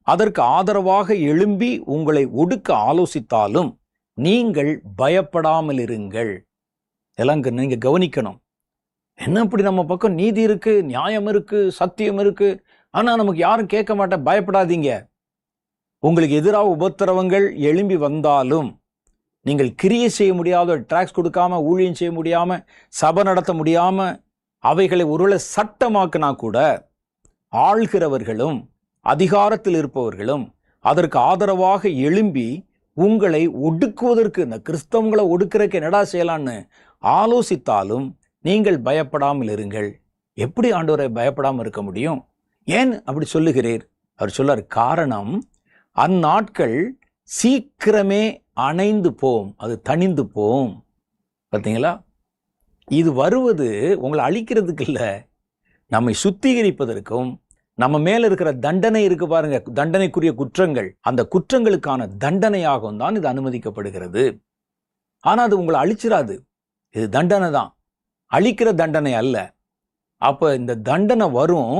அதற்கு ஆதரவாக எழும்பி உங்களை ஒடுக்க ஆலோசித்தாலும் நீங்கள் பயப்படாமல் இருங்கள். எல்லாம் நீங்க கவனிக்கணும். என்ன இப்படி நம்ம பக்கம் நீதி இருக்கு, நியாயம் இருக்கு, சத்தியம் இருக்கு, ஆனா நமக்கு யாரும் கேட்க மாட்டேன். பயப்படாதீங்க. உங்களுக்கு எதிராக உபத்திரவங்கள் எழும்பி வந்தாலும் நீங்கள் கிரியை செய்ய முடியாத, டாக்ஸ் கொடுக்காம, ஊழியம் செய்ய முடியாம, சபை நடத்த முடியாம, அவைகளை ஒருவேளை சட்டமாக்கினா கூட ஆள்கிறவர்களும் அதிகாரத்தில் இருப்பவர்களும் அதற்கு ஆதரவாக எழும்பி உங்களை ஒடுக்குவதற்கு, இந்த கிறிஸ்தவங்களை ஒடுக்கிறதுக்கு என்னடா செய்யலான்னு ஆலோசித்தாலும் நீங்கள் பயப்படாமல் இருங்கள். எப்படி ஆண்டவரை பயப்படாமல் இருக்க முடியும்? ஏன் அப்படி சொல்லுகிறீர்? அவர் சொல்றார், காரணம் அந்நாட்கள் சீக்கிரமே அணைந்து போம், அது தணிந்து போம். பார்த்தீங்களா? இது வருவது உங்களை அழிக்கிறதுக்கு இல்லை, நம்மை சுத்திகரிப்பதற்கும், நம்ம மேல இருக்கிற தண்டனை இருக்கு பாருங்க, தண்டனைக்குரிய குற்றங்கள், அந்த குற்றங்களுக்கான தண்டனையாகவும் தான் இது அனுமதிக்கப்படுகிறது. ஆனா அது உங்களை அழிச்சிடாது. இது தண்டனை தான், அழிக்கிற தண்டனை அல்ல. அப்ப இந்த தண்டனை வரும்,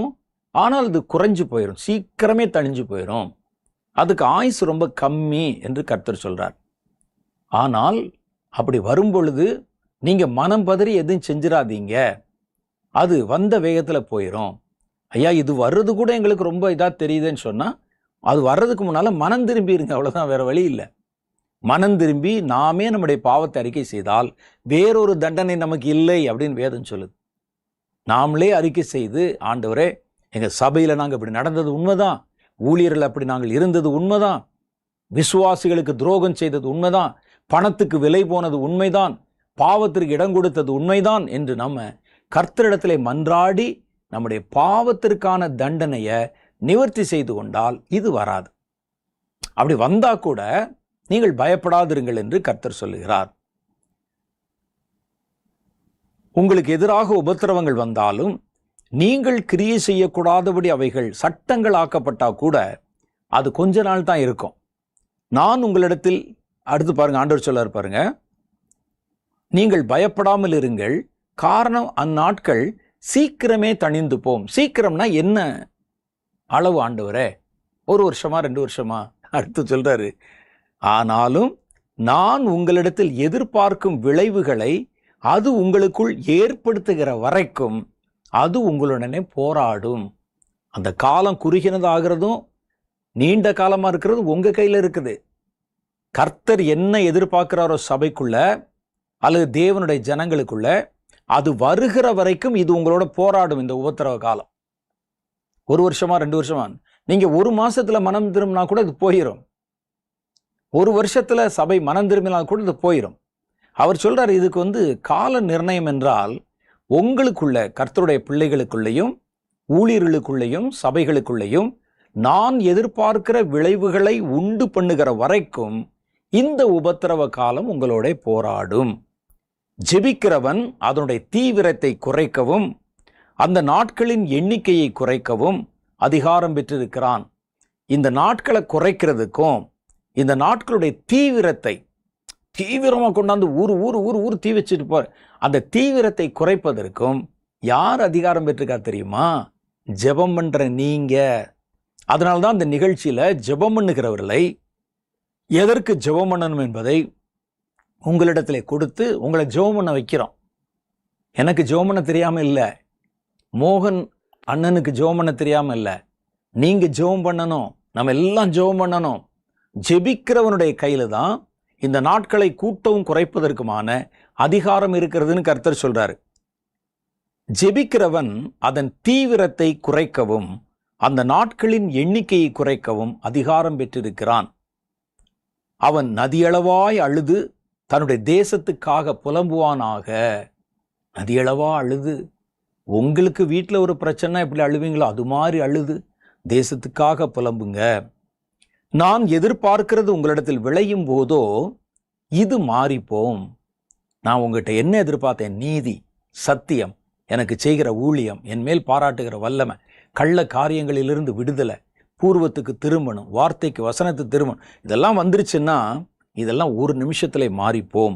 ஆனால் அது குறைஞ்சு போயிடும், சீக்கிரமே தணிஞ்சு போயிடும். அதுக்கு ஆயுசு ரொம்ப கம்மி என்று கர்த்தர் சொல்றார். ஆனால் அப்படி வரும் பொழுது நீங்க மனம் பதறி எதுவும் செஞ்சிடாதீங்க. அது வந்த வேகத்துல போயிடும். ஐயா இது வர்றது கூட எங்களுக்கு ரொம்ப இதா தெரியுதுன்னு சொன்னா, அது வர்றதுக்கு முன்னால மனம் திரும்பிடுங்க, அவ்வளவுதான், வேற வழி இல்லை. மனம் திரும்பி நாமே நம்முடைய பாவத்தை அறிக்கை செய்தால் வேறொரு தண்டனை நமக்கு இல்லை அப்படின்னு வேதம் சொல்லுது. நாமளே அறிக்கை செய்து, ஆண்டவரே எங்க சபையில நாங்க இப்படி நடந்தது உண்மைதான், ஊழியர்கள் அப்படி நாங்கள் இருந்தது உண்மைதான், விசுவாசிகளுக்கு துரோகம் செய்தது உண்மைதான், பணத்துக்கு விலை போனது உண்மைதான், பாவத்திற்கு இடம் கொடுத்தது உண்மைதான் என்று நம்ம கர்த்தரிடத்திலே மன்றாடி நம்முடைய பாவத்திற்கான தண்டனையை நிவர்த்தி செய்து கொண்டால் இது வராது. அப்படி வந்தா கூட நீங்கள் பயப்படாதிருங்கள் என்று கர்த்தர் சொல்லுகிறார். உங்களுக்கு எதிராக உபத்திரவங்கள் வந்தாலும் நீங்கள் கிரியை செய்யக்கூடாதபடி அவைகள் சட்டங்கள் ஆக்கப்பட்டா கூட அது கொஞ்ச நாள் தான் இருக்கும். நான் உங்களிடத்தில், அடுத்து பாருங்க, ஆண்டவர் சொல்லார் பாருங்க, நீங்கள் பயப்படாமல் இருங்கள், காரணம் அந்நாட்கள் சீக்கிரமே தணிந்து போம். சீக்கிரம்னா என்ன அளவு ஆண்டவரே? 1 வருஷமா 2 வருஷமா? அடுத்து சொல்றாரு, ஆனாலும் நான் உங்களிடத்தில் எதிர்பார்க்கும் விளைவுகளை அது உங்களுக்குள் ஏற்படுத்துகிற வரைக்கும் அது உங்களுடனே போராடும். அந்த காலம் குறுகினதாகிறதும் நீண்ட காலமா இருக்கிறது உங்க கையில இருக்குது. கர்த்தர் என்ன எதிர்பார்க்கிறாரோ சபைக்குள்ள அல்லது தேவனுடைய ஜனங்களுக்குள்ள, அது வருகிற வரைக்கும் இது உங்களோட போராடும். இந்த உபத்திரவ காலம் 1 வருஷமா 2 வருஷமா, நீங்க 1 மாசத்துல மனம் திரும்பினா கூட இது போயிடும். 1 வருஷத்துல சபை மனம் திரும்பினால் கூட இது போயிடும். அவர் சொல்றாரு, இதுக்கு கால நிர்ணயம் என்றால் உங்களுக்குள்ள, கர்த்தருடைய பிள்ளைகளுக்குள்ளேயும் ஊழியர்களுக்குள்ளேயும் சபைகளுக்குள்ளேயும் நான் எதிர்பார்க்கிற விளைவுகளை உண்டு பண்ணுகிற வரைக்கும் இந்த உபத்திரவ காலம் உங்களோட போராடும். ஜெபிக்கிறவன் அதனுடைய தீவிரத்தை குறைக்கவும் அந்த நாட்களின் எண்ணிக்கையை குறைக்கவும் அதிகாரம் பெற்றிருக்கிறான். இந்த நாட்களை குறைக்கிறதுக்கும் இந்த நாட்களுடைய தீவிரத்தை தீவிரமாக கொண்டாந்து ஊர் தீ வச்சுட்டு போற அந்த தீவிரத்தை குறைப்பதற்கும் யார் அதிகாரம் பெற்றிருக்கா தெரியுமா? ஜெபம் பண்ற நீங்க. அதனால்தான் இந்த நிகழ்ச்சியில ஜெபம் பண்ணுகிறவர்களை எதற்கு ஜெபம் பண்ணணும் என்பதை உங்களிடத்திலே கொடுத்து உங்களை ஜெபம் பண்ண வைக்கிறோம். எனக்கு ஜெபம் பண்ண தெரியாம இல்லை, மோகன் அண்ணனுக்கு ஜெபம் பண்ண தெரியாம இல்லை, நீங்க ஜெபம் பண்ணணும், நம்ம எல்லாம் ஜெபம் பண்ணணும். ஜெபிக்கிறவனுடைய கையில தான் இந்த நாட்களை கூட்டவும் குறைப்பதற்குமான அதிகாரம் இருக்கிறதுன்னு கர்த்தர் சொல்றாரு. ஜெபிக்கிறவன் அதன் தீவிரத்தை குறைக்கவும் அந்த நாட்களின் எண்ணிக்கையை குறைக்கவும் அதிகாரம் பெற்றிருக்கிறான். அவன் நதியளவாய் அழுது தன்னுடைய தேசத்துக்காக புலம்புவானாக. நதியளவா அழுது, உங்களுக்கு வீட்டில் ஒரு பிரச்சனை எப்படி அழுவீங்களோ அது மாதிரி அழுது தேசத்துக்காக புலம்புங்க. நான் எதிர்பார்க்கிறது உங்களிடத்தில் விளையும் போதோ இது மாறிப்போம். நான் உங்ககிட்ட என்ன எதிர்பார்த்தேன்? நீதி, சத்தியம், எனக்கு செய்கிற ஊழியம், என் மேல் பாராட்டுகிற வல்லமை, கள்ள காரியங்களிலிருந்து விடுதலை, பூர்வத்துக்கு திரும்பணும், வார்த்தைக்கு வசனத்துக்கு திரும்பணும், இதெல்லாம் வந்துருச்சுன்னா இதெல்லாம் ஒரு நிமிஷத்துல மாறிப்போம்.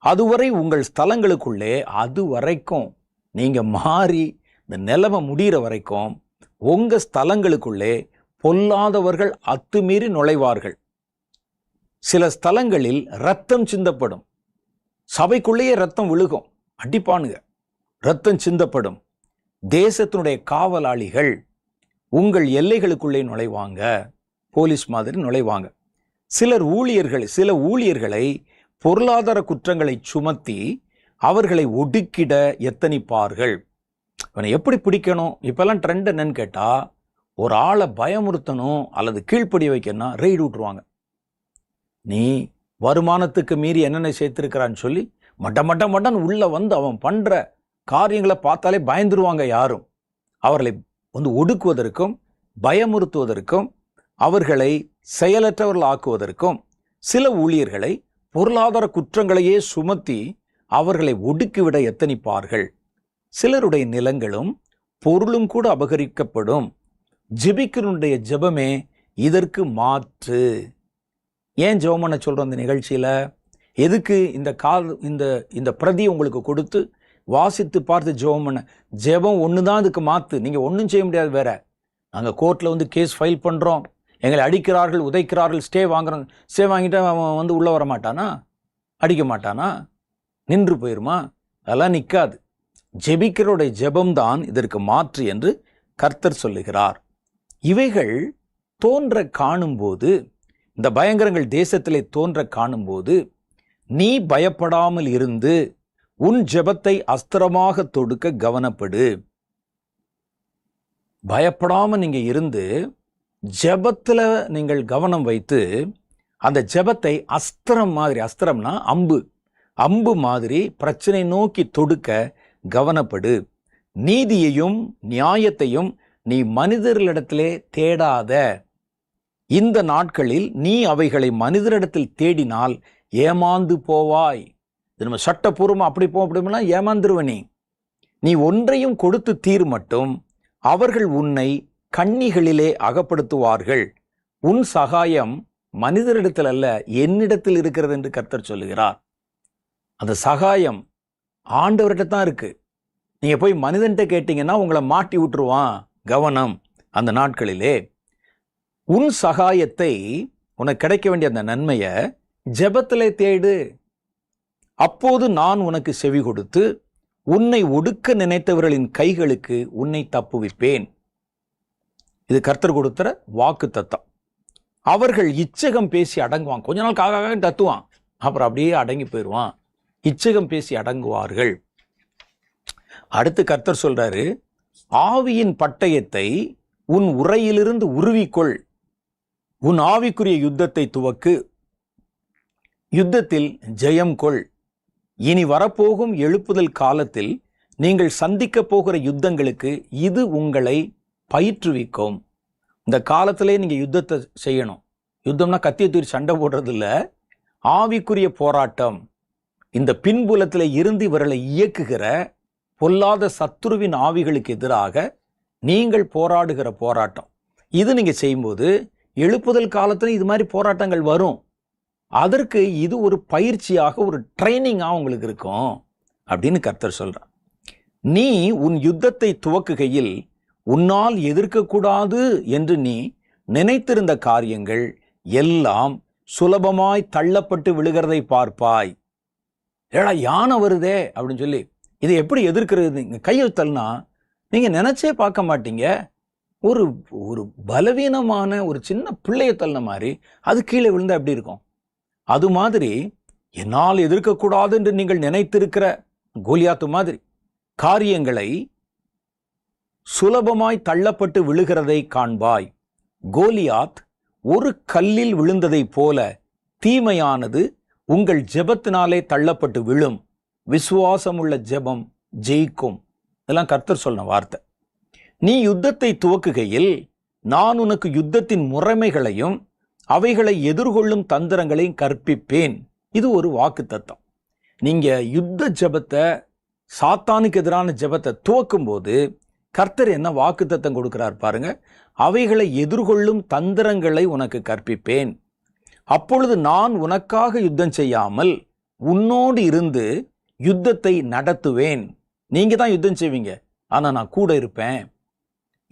அதுவரை உங்கள் ஸ்தலங்களுக்குள்ளே அது வரைக்கும் நீங்க மாறி இந்த நிலைமை முடிகிற வரைக்கும் உங்க ஸ்தலங்களுக்குள்ளே பொல்லாதவர்கள் அத்துமீறி நுழைவார்கள். சில ஸ்தலங்களில் ரத்தம் சிந்தப்படும். சபைக்குள்ளேயே ரத்தம் விழுகும், அடிப்பானுங்க, ரத்தம் சிந்தப்படும். தேசத்தினுடைய காவலாளிகள் உங்கள் எல்லைகளுக்குள்ளே நுழைவாங்க, போலீஸ் மாதிரி நுழைவாங்க. சில ஊழியர்களை பொருளாதார குற்றங்களை சுமத்தி அவர்களை ஒடுக்கிட எத்தனிப்பார்கள். இவனை எப்படி பிடிக்கணும்? இப்பெல்லாம் ட்ரெண்ட் என்னன்னு கேட்டா, ஒரு ஆளை பயமுறுத்தணும் அல்லது கீழ்ப்படி வைக்கணும்னா ரெய்டு விட்டுருவாங்க. நீ வருமானத்துக்கு மீறி என்னென்ன சேர்த்திருக்கிறான்னு சொல்லி மட்டன் உள்ள அவன் பண்ற காரியங்களை பார்த்தாலே பயந்துருவாங்க. யாரும் அவர்களை ஒடுக்குவதற்கும் பயமுறுத்துவதற்கும் அவர்களை செயலற்றவர்கள் ஆக்குவதற்கும் சில ஊழியர்களை பொருளாதார குற்றங்களையே சுமத்தி அவர்களை ஒடுக்கிவிட எத்தனிப்பார்கள். சிலருடைய நிலங்களும் பொருளும் கூட அபகரிக்கப்படும். ஜெபிக்கிறனுடைய ஜெபமே இதற்கு மாற்று. ஏன் ஜெபம் பண்ண சொல்றோம் இந்த நிகழ்ச்சியில? எதுக்கு இந்த பிரதி உங்களுக்கு கொடுத்து வாசித்து பார்த்து ஜெபம் பண்ண? ஜெபம் ஒண்ணுதான் அதுக்கு மாத்து. நீங்க ஒன்றும் செய்ய முடியாது. வேற நாங்க கோர்ட்ல கேஸ் ஃபைல் பண்றோம், எங்களை அடிக்கிறார்கள், உதைக்கிறார்கள், ஸ்டே வாங்குறோம். ஸ்டே வாங்கிட்டு அவன் உள்ள வர மாட்டானா? அடிக்க மாட்டானா? நின்று போயிருமா? அதெல்லாம் நிற்காது. ஜெபிக்கிறோடைய ஜெபம்தான் இதற்கு மாற்று என்று கர்த்தர் சொல்லுகிறார். இவைகள் தோன்ற காணும்போது, இந்த பயங்கரங்கள் தேசத்திலே தோன்ற காணும்போது நீ பயப்படாமல் இருந்து உன் ஜெபத்தை அஸ்திரமாக தொடுக்க கவனப்படு. பயப்படாம நீங்க இருந்து ஜெபத்துல நீங்கள் கவனம் வைத்து அந்த ஜெபத்தை அஸ்திரம் மாதிரி, அஸ்திரம்னா அம்பு மாதிரி பிரச்சனை நோக்கி தொடுக்க கவனப்படு. நீதியையும் நியாயத்தையும் நீ மனிதர்களிடத்திலே தேடாத. இந்த நாட்களில் நீ அவைகளை மனிதரிடத்தில் தேடினால் ஏமாந்து போவாய். இது நம்ம சட்டப்பூர்வமா அப்படி அப்படின்னா ஏமாந்துருவ. நீ ஒன்றையும் கொடுத்து தீர் மட்டும் அவர்கள் உன்னை கண்ணிகளிலே அகப்படுத்துவார்கள். உன் சகாயம் மனிதரிடத்தில் அல்ல, என்னிடத்தில் இருக்கிறது என்று கர்த்தர் சொல்லுகிறார். அந்த சகாயம் ஆண்டவர்கிட்ட தான் இருக்கு. நீங்க போய் மனிதன்கிட்ட கேட்டீங்கன்னா உங்களை மாட்டி விட்டுருவான். கவனம். அந்த நாட்களிலே உன் சகாயத்தை, உனக்கு கிடைக்க வேண்டிய அந்த நன்மையை ஜெபத்திலே தேடு. அப்போது நான் உனக்கு செவி கொடுத்து உன்னை ஒடுக்க நினைத்தவர்களின் கைகளுக்கு உன்னை தப்புவிப்பேன். இது கர்த்தர் கொடுக்கிற வாக்கு தத்தம். அவர்கள் இச்சகம் பேசி அடங்குவான். கொஞ்ச நாள் காக தத்துவான், அப்புறம் அப்படியே அடங்கி போயிடுவான். இச்சகம் பேசி அடங்குவார்கள். அடுத்து கர்த்தர் சொல்றாரு, ஆவியின் பட்டயத்தை உன் உரையிலிருந்து உருவிக்கொள், உன் ஆவிக்குரிய யுத்தத்தை துவக்கு, யுத்தத்தில் ஜெயம் கொள். இனி வரப்போகும் எழுப்புதல் காலத்தில் நீங்கள் சந்திக்க போகிற யுத்தங்களுக்கு இது உங்களை பயிற்றுவிக்கும். இந்த காலத்திலே நீங்க யுத்தத்தை செய்யணும். யுத்தம்னா கத்தியை தூக்கி சண்டை போடுறது இல்ல, ஆவிக்குரிய போராட்டம். இந்த பின்புலத்தில் இருந்து இவர்களை இயக்குகிற பொல்லாத சத்துருவின் ஆவிகளுக்கு எதிராக நீங்கள் போராடுகிற போராட்டம். இது நீங்க செய்யும்போது எழுப்புதல் காலத்துல இது மாதிரி போராட்டங்கள் வரும். அதற்கு இது ஒரு பயிற்சியாக, ஒரு ட்ரைனிங்காக உங்களுக்கு இருக்கும் அப்படின்னு கர்த்தர் சொல்றான். நீ உன் யுத்தத்தை துவக்குகையில் உன்னால் எதிர்க்கக்கூடாது என்று நீ நினைத்திருந்த காரியங்கள் எல்லாம் சுலபமாய் தள்ளப்பட்டு விழுகிறதை பார்ப்பாய். ஏடா யானை வருதே அப்படின்னு சொல்லி இதை எப்படி எதிர்க்கிறது? நீங்க கையை தள்ளினா நீங்க நினைச்சே பார்க்க மாட்டீங்க. ஒரு ஒரு பலவீனமான ஒரு சின்ன பிள்ளையை தள்ளின மாதிரி அது கீழே விழுந்தா எப்படி இருக்கும்? அது மாதிரி என்னால் எதிர்க்கக்கூடாது என்று நீங்கள் நினைத்திருக்கிற கோலியாத்து மாதிரி காரியங்களை சுலபமாய் தள்ளப்பட்டு விழுகிறதை காண்பாய். கோலியாத் ஒரு கல்லில் விழுந்ததை போல தீமையானது உங்கள் ஜெபத்தினாலே தள்ளப்பட்டு விழும். விசுவாசமுள்ள ஜெபம் ஜெயிக்கும். இதெல்லாம் கர்த்தர் சொன்ன வார்த்தை. நீ யுத்தத்தை துவக்குகையில் நான் உனக்கு யுத்தத்தின் முறைமைகளையும் அவைகளை எதிர்கொள்ளும் தந்திரங்களையும் கற்பிப்பேன். இது ஒரு வாக்கு தத்தம். நீங்க யுத்த ஜெபத்தை, சாத்தானுக்கு எதிரான ஜெபத்தை துவக்கும் போது கர்த்தர் என்ன வாக்கு தத்தம் கொடுக்கிறார் பாருங்க. அவைகளை எதிர்கொள்ளும் தந்திரங்களை உனக்கு கற்பிப்பேன். அப்பொழுது நான் உனக்காக யுத்தம் செய்யாமல் உன்னோடு இருந்து யுத்தத்தை நடத்துவேன். நீங்க தான் யுத்தம் செய்வீங்க, ஆனா நான் கூட இருப்பேன்.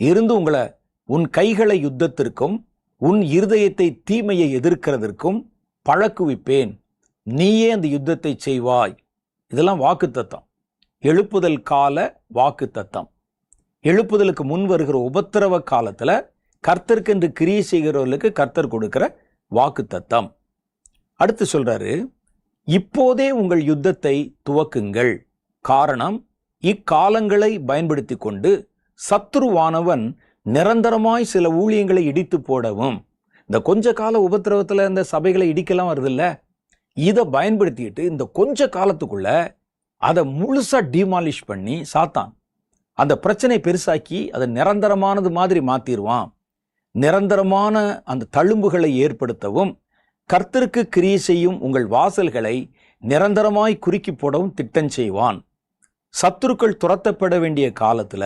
இருந்து உங்களை, உன் கைகளை யுத்தத்திற்கும் உன் இருதயத்தை தீமையை எதிர்க்கிறதற்கும் பழக்குவிப்பேன். நீயே அந்த யுத்தத்தை செய்வாய். இதெல்லாம் வாக்கு தத்தம். எழுப்புதல் கால வாக்கு தத்தம். எழுப்புதலுக்கு முன் வருகிற உபத்திரவ காலத்துல கர்த்தருக்கென்று கிரியை செய்கிறவர்களுக்கு கர்த்தர் கொடுக்கிற வாக்கு தத்தம். அடுத்து சொல்றாரு, இப்போதே உங்கள் யுத்தத்தை துவக்குங்கள். காரணம், இக்காலங்களை பயன்படுத்தி கொண்டு சத்துருவானவன் நிரந்தரமாய் சில ஊழியங்களை இடித்து போடவும். இந்த கொஞ்ச கால உபத்திரவத்துல இந்த சபைகளை இடிக்கலாம் வருது இல்ல, இதை பயன்படுத்திட்டு இந்த கொஞ்ச காலத்துக்குள்ள அதை முழுசா டிமாலிஷ் பண்ணி சாத்தான் அந்த பிரச்சனை பெருசாக்கி அதை நிரந்தரமானது மாதிரி மாத்திடுவான். நிரந்தரமான அந்த தழும்புகளை ஏற்படுத்தவும் கர்த்தருக்கு கிரியை செய்யும் உங்கள் வாசல்களை நிரந்தரமாய் குறுக்கி போடவும் திட்டம் செய்வான். சத்துருக்கள் துரத்தப்பட வேண்டிய காலத்துல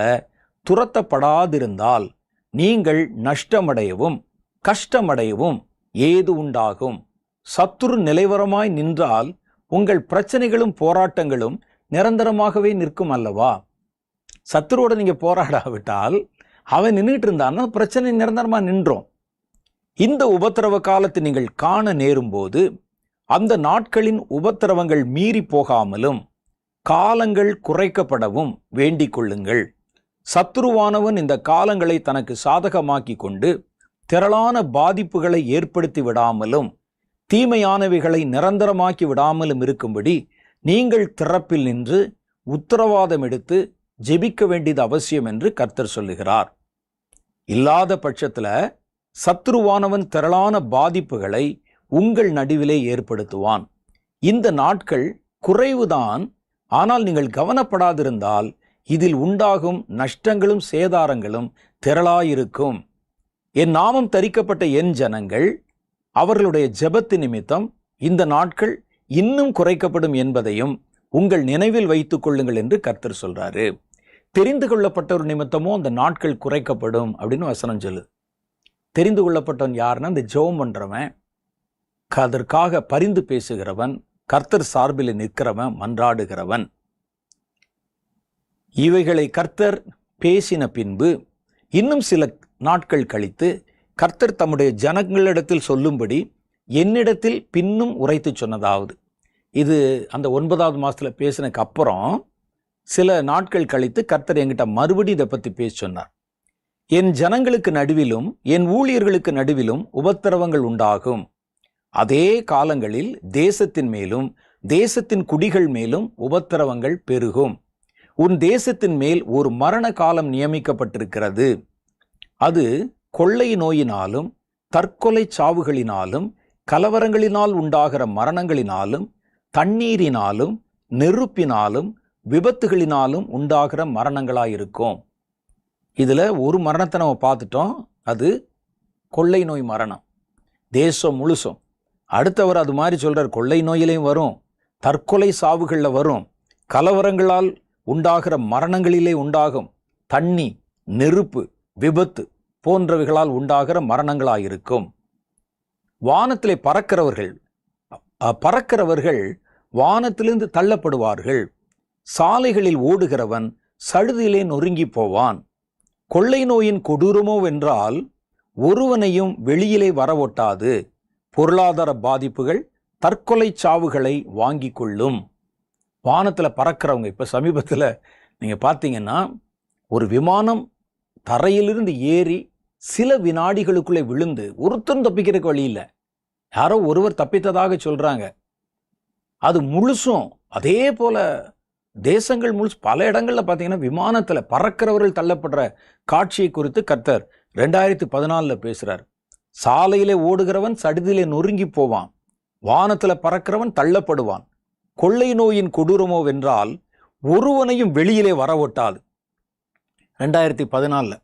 துரத்தப்படாதிருந்தால் நீங்கள் நஷ்டமடையவும் கஷ்டமடையவும் ஏது உண்டாகும். சத்துரு நிலைவரமாய் நின்றால் உங்கள் பிரச்சனைகளும் போராட்டங்களும் நிரந்தரமாகவே நிற்கும் அல்லவா? சத்துருவோட நீங்க போராடாவிட்டால் அவன் நின்றுட்டு இருந்தான்னா பிரச்சனை நிரந்தரமா நின்றோம். இந்த உபத்திரவ காலத்தை நீங்கள் காண நேரும் போது அந்த நாட்களின் உபத்திரவங்கள் மீறி போகாமலும் காலங்கள் குறைக்கப்படவும் வேண்டிக் கொள்ளுங்கள். சத்துருவானவன் இந்த காலங்களை தனக்கு சாதகமாக்கி கொண்டு திரளான பாதிப்புகளை ஏற்படுத்தி விடாமலும் தீமையானவைகளை நிரந்தரமாக்கி விடாமலும் இருக்கும்படி நீங்கள் திறப்பில் நின்று உத்தரவாதம் எடுத்து ஜெபிக்க வேண்டியது அவசியம் என்று கர்த்தர் சொல்லுகிறார். இல்லாத பட்சத்துல சத்துருவானவன் திரளான பாதிப்புகளை உங்கள் நடுவிலே ஏற்படுத்துவான். இந்த நாட்கள் குறைவுதான், ஆனால் நீங்கள் கவனப்படாதிருந்தால் இதில் உண்டாகும் நஷ்டங்களும் சேதாரங்களும் திரளாயிருக்கும். என் நாமம் தரிக்கப்பட்ட என் ஜனங்கள் அவர்களுடைய ஜெபத்து நிமித்தம் இந்த நாட்கள் இன்னும் குறைக்கப்படும் என்பதையும் உங்கள் நினைவில் வைத்துக் கொள்ளுங்கள் என்று கர்த்தர் சொல்றாரு. தெரிந்து கொள்ளப்பட்டவர் நிமித்தமோ அந்த நாட்கள் குறைக்கப்படும் அப்படின்னு வசனம் சொல்லுது. தெரிந்து கொள்ளப்பட்டவன் யாருன்னா இந்த ஜெபம் பண்றவன், அதற்காக பரிந்து பேசுகிறவன், கர்த்தர் சார்பில் நிற்கிறவன், மன்றாடுகிறவன். இவைகளை கர்த்தர் பேசின பின்பு இன்னும் சில நாட்கள் கழித்து கர்த்தர் தம்முடைய ஜனங்களிடத்தில் சொல்லும்படி என்னிடத்தில் பின்னும் உரைத்து சொன்னதாவது. இது அந்த 9வது மாதத்தில் பேசினக்கு அப்புறம் சில நாட்கள் கழித்து கர்த்தர் என்கிட்ட மறுபடி இதை பற்றி பேச சொன்னார். என் ஜனங்களுக்கு நடுவிலும் என் ஊழியர்களுக்கு நடுவிலும் உபத்திரவங்கள் உண்டாகும். அதே காலங்களில் தேசத்தின் மேலும் தேசத்தின் குடிகள் மேலும் உபத்திரவங்கள் பெருகும். உன் தேசத்தின் மேல் ஒரு மரண காலம் நியமிக்கப்பட்டிருக்கிறது. அது கொள்ளை நோயினாலும் தற்கொலை சாவுகளினாலும் கலவரங்களினால் உண்டாகிற மரணங்களினாலும் தண்ணீரினாலும் நெருப்பினாலும் விபத்துகளினாலும் உண்டாகிற மரணங்களாயிருக்கும். இதில் ஒரு மரணத்தை நம்ம பார்த்துட்டோம், அது கொள்ளை நோய் மரணம், தேசம் முழுசும். அடுத்தவர் அது மாதிரி சொல்கிறார், கொள்ளை நோயிலையும் வரும், தற்கொலை சாவுகளில் வரும், கலவரங்களால் உண்டாகிற மரணங்களிலே உண்டாகும் தண்ணி, நெருப்பு, விபத்து போன்றவைகளால் உண்டாகிற மரணங்களாயிருக்கும். வானத்திலே பறக்கிறவர்கள் வானத்திலிருந்து தள்ளப்படுவார்கள். சாலைகளில் ஓடுகிறவன் சடுதியிலே நொறுங்கி போவான். கொள்ளை நோயின் கொடூரமோ வென்றால் ஒருவனையும் வெளியிலே வரவொட்டாது. பொருளாதார பாதிப்புகள் தற்கொலை சாவுகளை வாங்கி கொள்ளும். வானத்தில் பறக்கிறவங்க, இப்போ சமீபத்தில் நீங்கள் பார்த்தீங்கன்னா ஒரு விமானம் தரையிலிருந்து ஏறி சில வினாடிகளுக்குள்ளே விழுந்து ஒருத்தரும் தப்பிக்கிறதுக்கு வழி இல்லை. யாரோ ஒருவர் தப்பித்ததாக சொல்கிறாங்க. அது முழுசும் அதே போல் தேசங்கள் முழுசு பல இடங்களில் பார்த்தீங்கன்னா விமானத்தில் பறக்கிறவர்கள் தள்ளப்படுற காட்சியை குறித்து கர்த்தர் 2014 பேசுகிறார். சாலையிலே ஓடுகிறவன் சடுதியிலே நொறுங்கி போவான், வானத்தில் பறக்கிறவன் தள்ளப்படுவான். கொள்ளை நோயின் கொடூரமோ வென்றால் ஒருவனையும் வெளியிலே வரவொட்டாது. 2014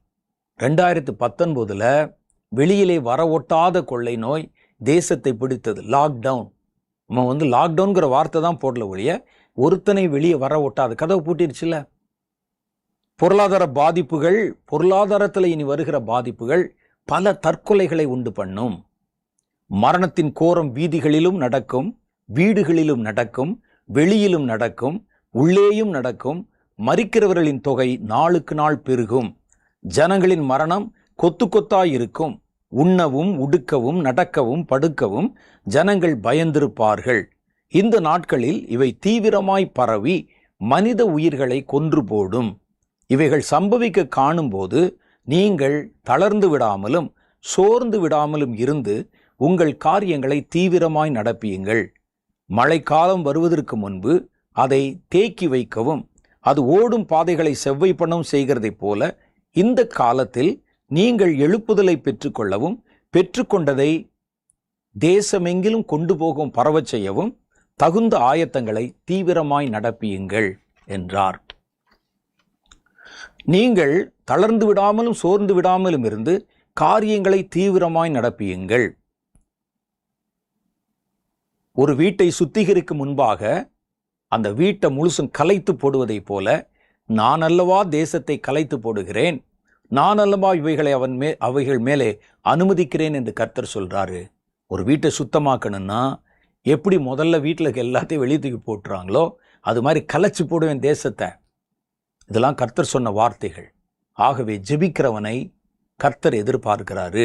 2019 வெளியிலே வரவொட்டாத கொள்ளை நோய் தேசத்தை பிடித்தது. லாக்டவுன். நம்ம லாக்டவுன்கிற வார்த்தை தான் போடல ஒழிய ஒருத்தனை வெளியே வர ஒட்டாது. கதவு பூட்டிருச்சுல. பொருளாதார பாதிப்புகள், பொருளாதாரத்தில் இனி வருகிற பாதிப்புகள் பல தற்கொலைகளை உண்டு பண்ணும். மரணத்தின் கோரம் வீதிகளிலும் நடக்கும், வீடுகளிலும் நடக்கும், வெளியிலும் நடக்கும், உள்ளேயும் நடக்கும். மரிக்கிறவர்களின் தொகை நாளுக்கு நாள் பெருகும். ஜனங்களின் மரணம் கொத்து கொத்தாயிருக்கும். உண்ணவும் உடுக்கவும் நடக்கவும் படுக்கவும் ஜனங்கள் பயந்திருப்பார்கள். இந்த நாட்களில் இவை தீவிரமாய் பரவி மனித உயிர்களை கொன்று போடும். இவைகள் சம்பவிக்க காணும்போது நீங்கள் தளர்ந்து விடாமலும் சோர்ந்து விடாமலும் இருந்து உங்கள் காரியங்களை தீவிரமாய் நடப்பியுங்கள். மழைக்காலம் வருவதற்கு முன்பு அதை தேக்கி வைக்கவும் அது ஓடும் பாதைகளை செவ்வை பண்ணவும் செய்கிறதைப் போல இந்த காலத்தில் நீங்கள் எழுப்புதலை பெற்றுக்கொள்ளவும் பெற்றுக்கொண்டதை தேசமெங்கிலும் கொண்டு போகும் பரவச் செய்யவும் தகுந்த ஆயத்தங்களை தீவிரமாய் நடப்பியுங்கள் என்றார். நீங்கள் தளர்ந்து விடாமலும் சோர்ந்து விடாமலும் இருந்து காரியங்களை தீவிரமாய் நடப்பியுங்கள். ஒரு வீட்டை சுத்திகரிக்கும் முன்பாக அந்த வீட்டை முழுசும் கலைத்து போடுவதைப் போல நான் அல்லவா தேசத்தை கலைத்து போடுகிறேன், நான் அல்லவா இவைகளை அவைகள் மேலே அனுமதிக்கிறேன் என்று கர்த்தர் சொல்றாரு. ஒரு வீட்டை சுத்தமாக்கணும்னா எப்படி முதல்ல வீட்டில் எல்லாத்தையும் வெளியே தூக்கி போட்டுறாங்களோ அது மாதிரி கலைச்சு போடுவேன் தேசத்தை. இதெல்லாம் கர்த்தர் சொன்ன வார்த்தைகள். ஆகவே ஜெபிக்கிறவனை கர்த்தர் எதிர்பார்க்கிறாரு.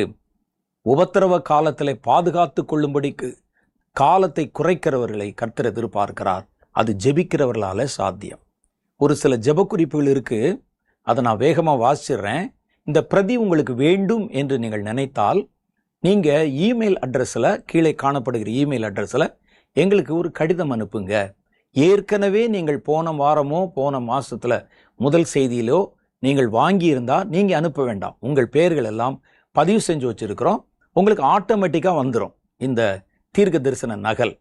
உபத்திரவ காலத்தில் பாதுகாத்து கொள்ளும்படிக்கு காலத்தை குறைக்கிறவர்களை கர்த்தர் எதிர்பார்க்கிறார். அது ஜெபிக்கிறவர்களால சாத்தியம். ஒரு சில ஜெப குறிப்புகள் இருக்கு, அதை நான் வேகமாக வாசிடுறேன். இந்த பிரதி உங்களுக்கு வேண்டும் என்று நீங்கள் நினைத்தால் நீங்கள் இமெயில் அட்ரஸில், கீழே காணப்படுகிற இமெயில் அட்ரஸில் எங்களுக்கு ஒரு கடிதம் அனுப்புங்க. ஏற்கனவே நீங்கள் போன வாரமோ போன மாதத்தில் முதல் செய்தியிலோ நீங்கள் வாங்கியிருந்தால் நீங்கள் அனுப்ப வேண்டாம். உங்கள் பெயர்கள் எல்லாம் பதிவு செஞ்சு வச்சுருக்கிறோம். உங்களுக்கு ஆட்டோமேட்டிக்காக வந்துடும் இந்த தீர்க்க தரிசன நகல்.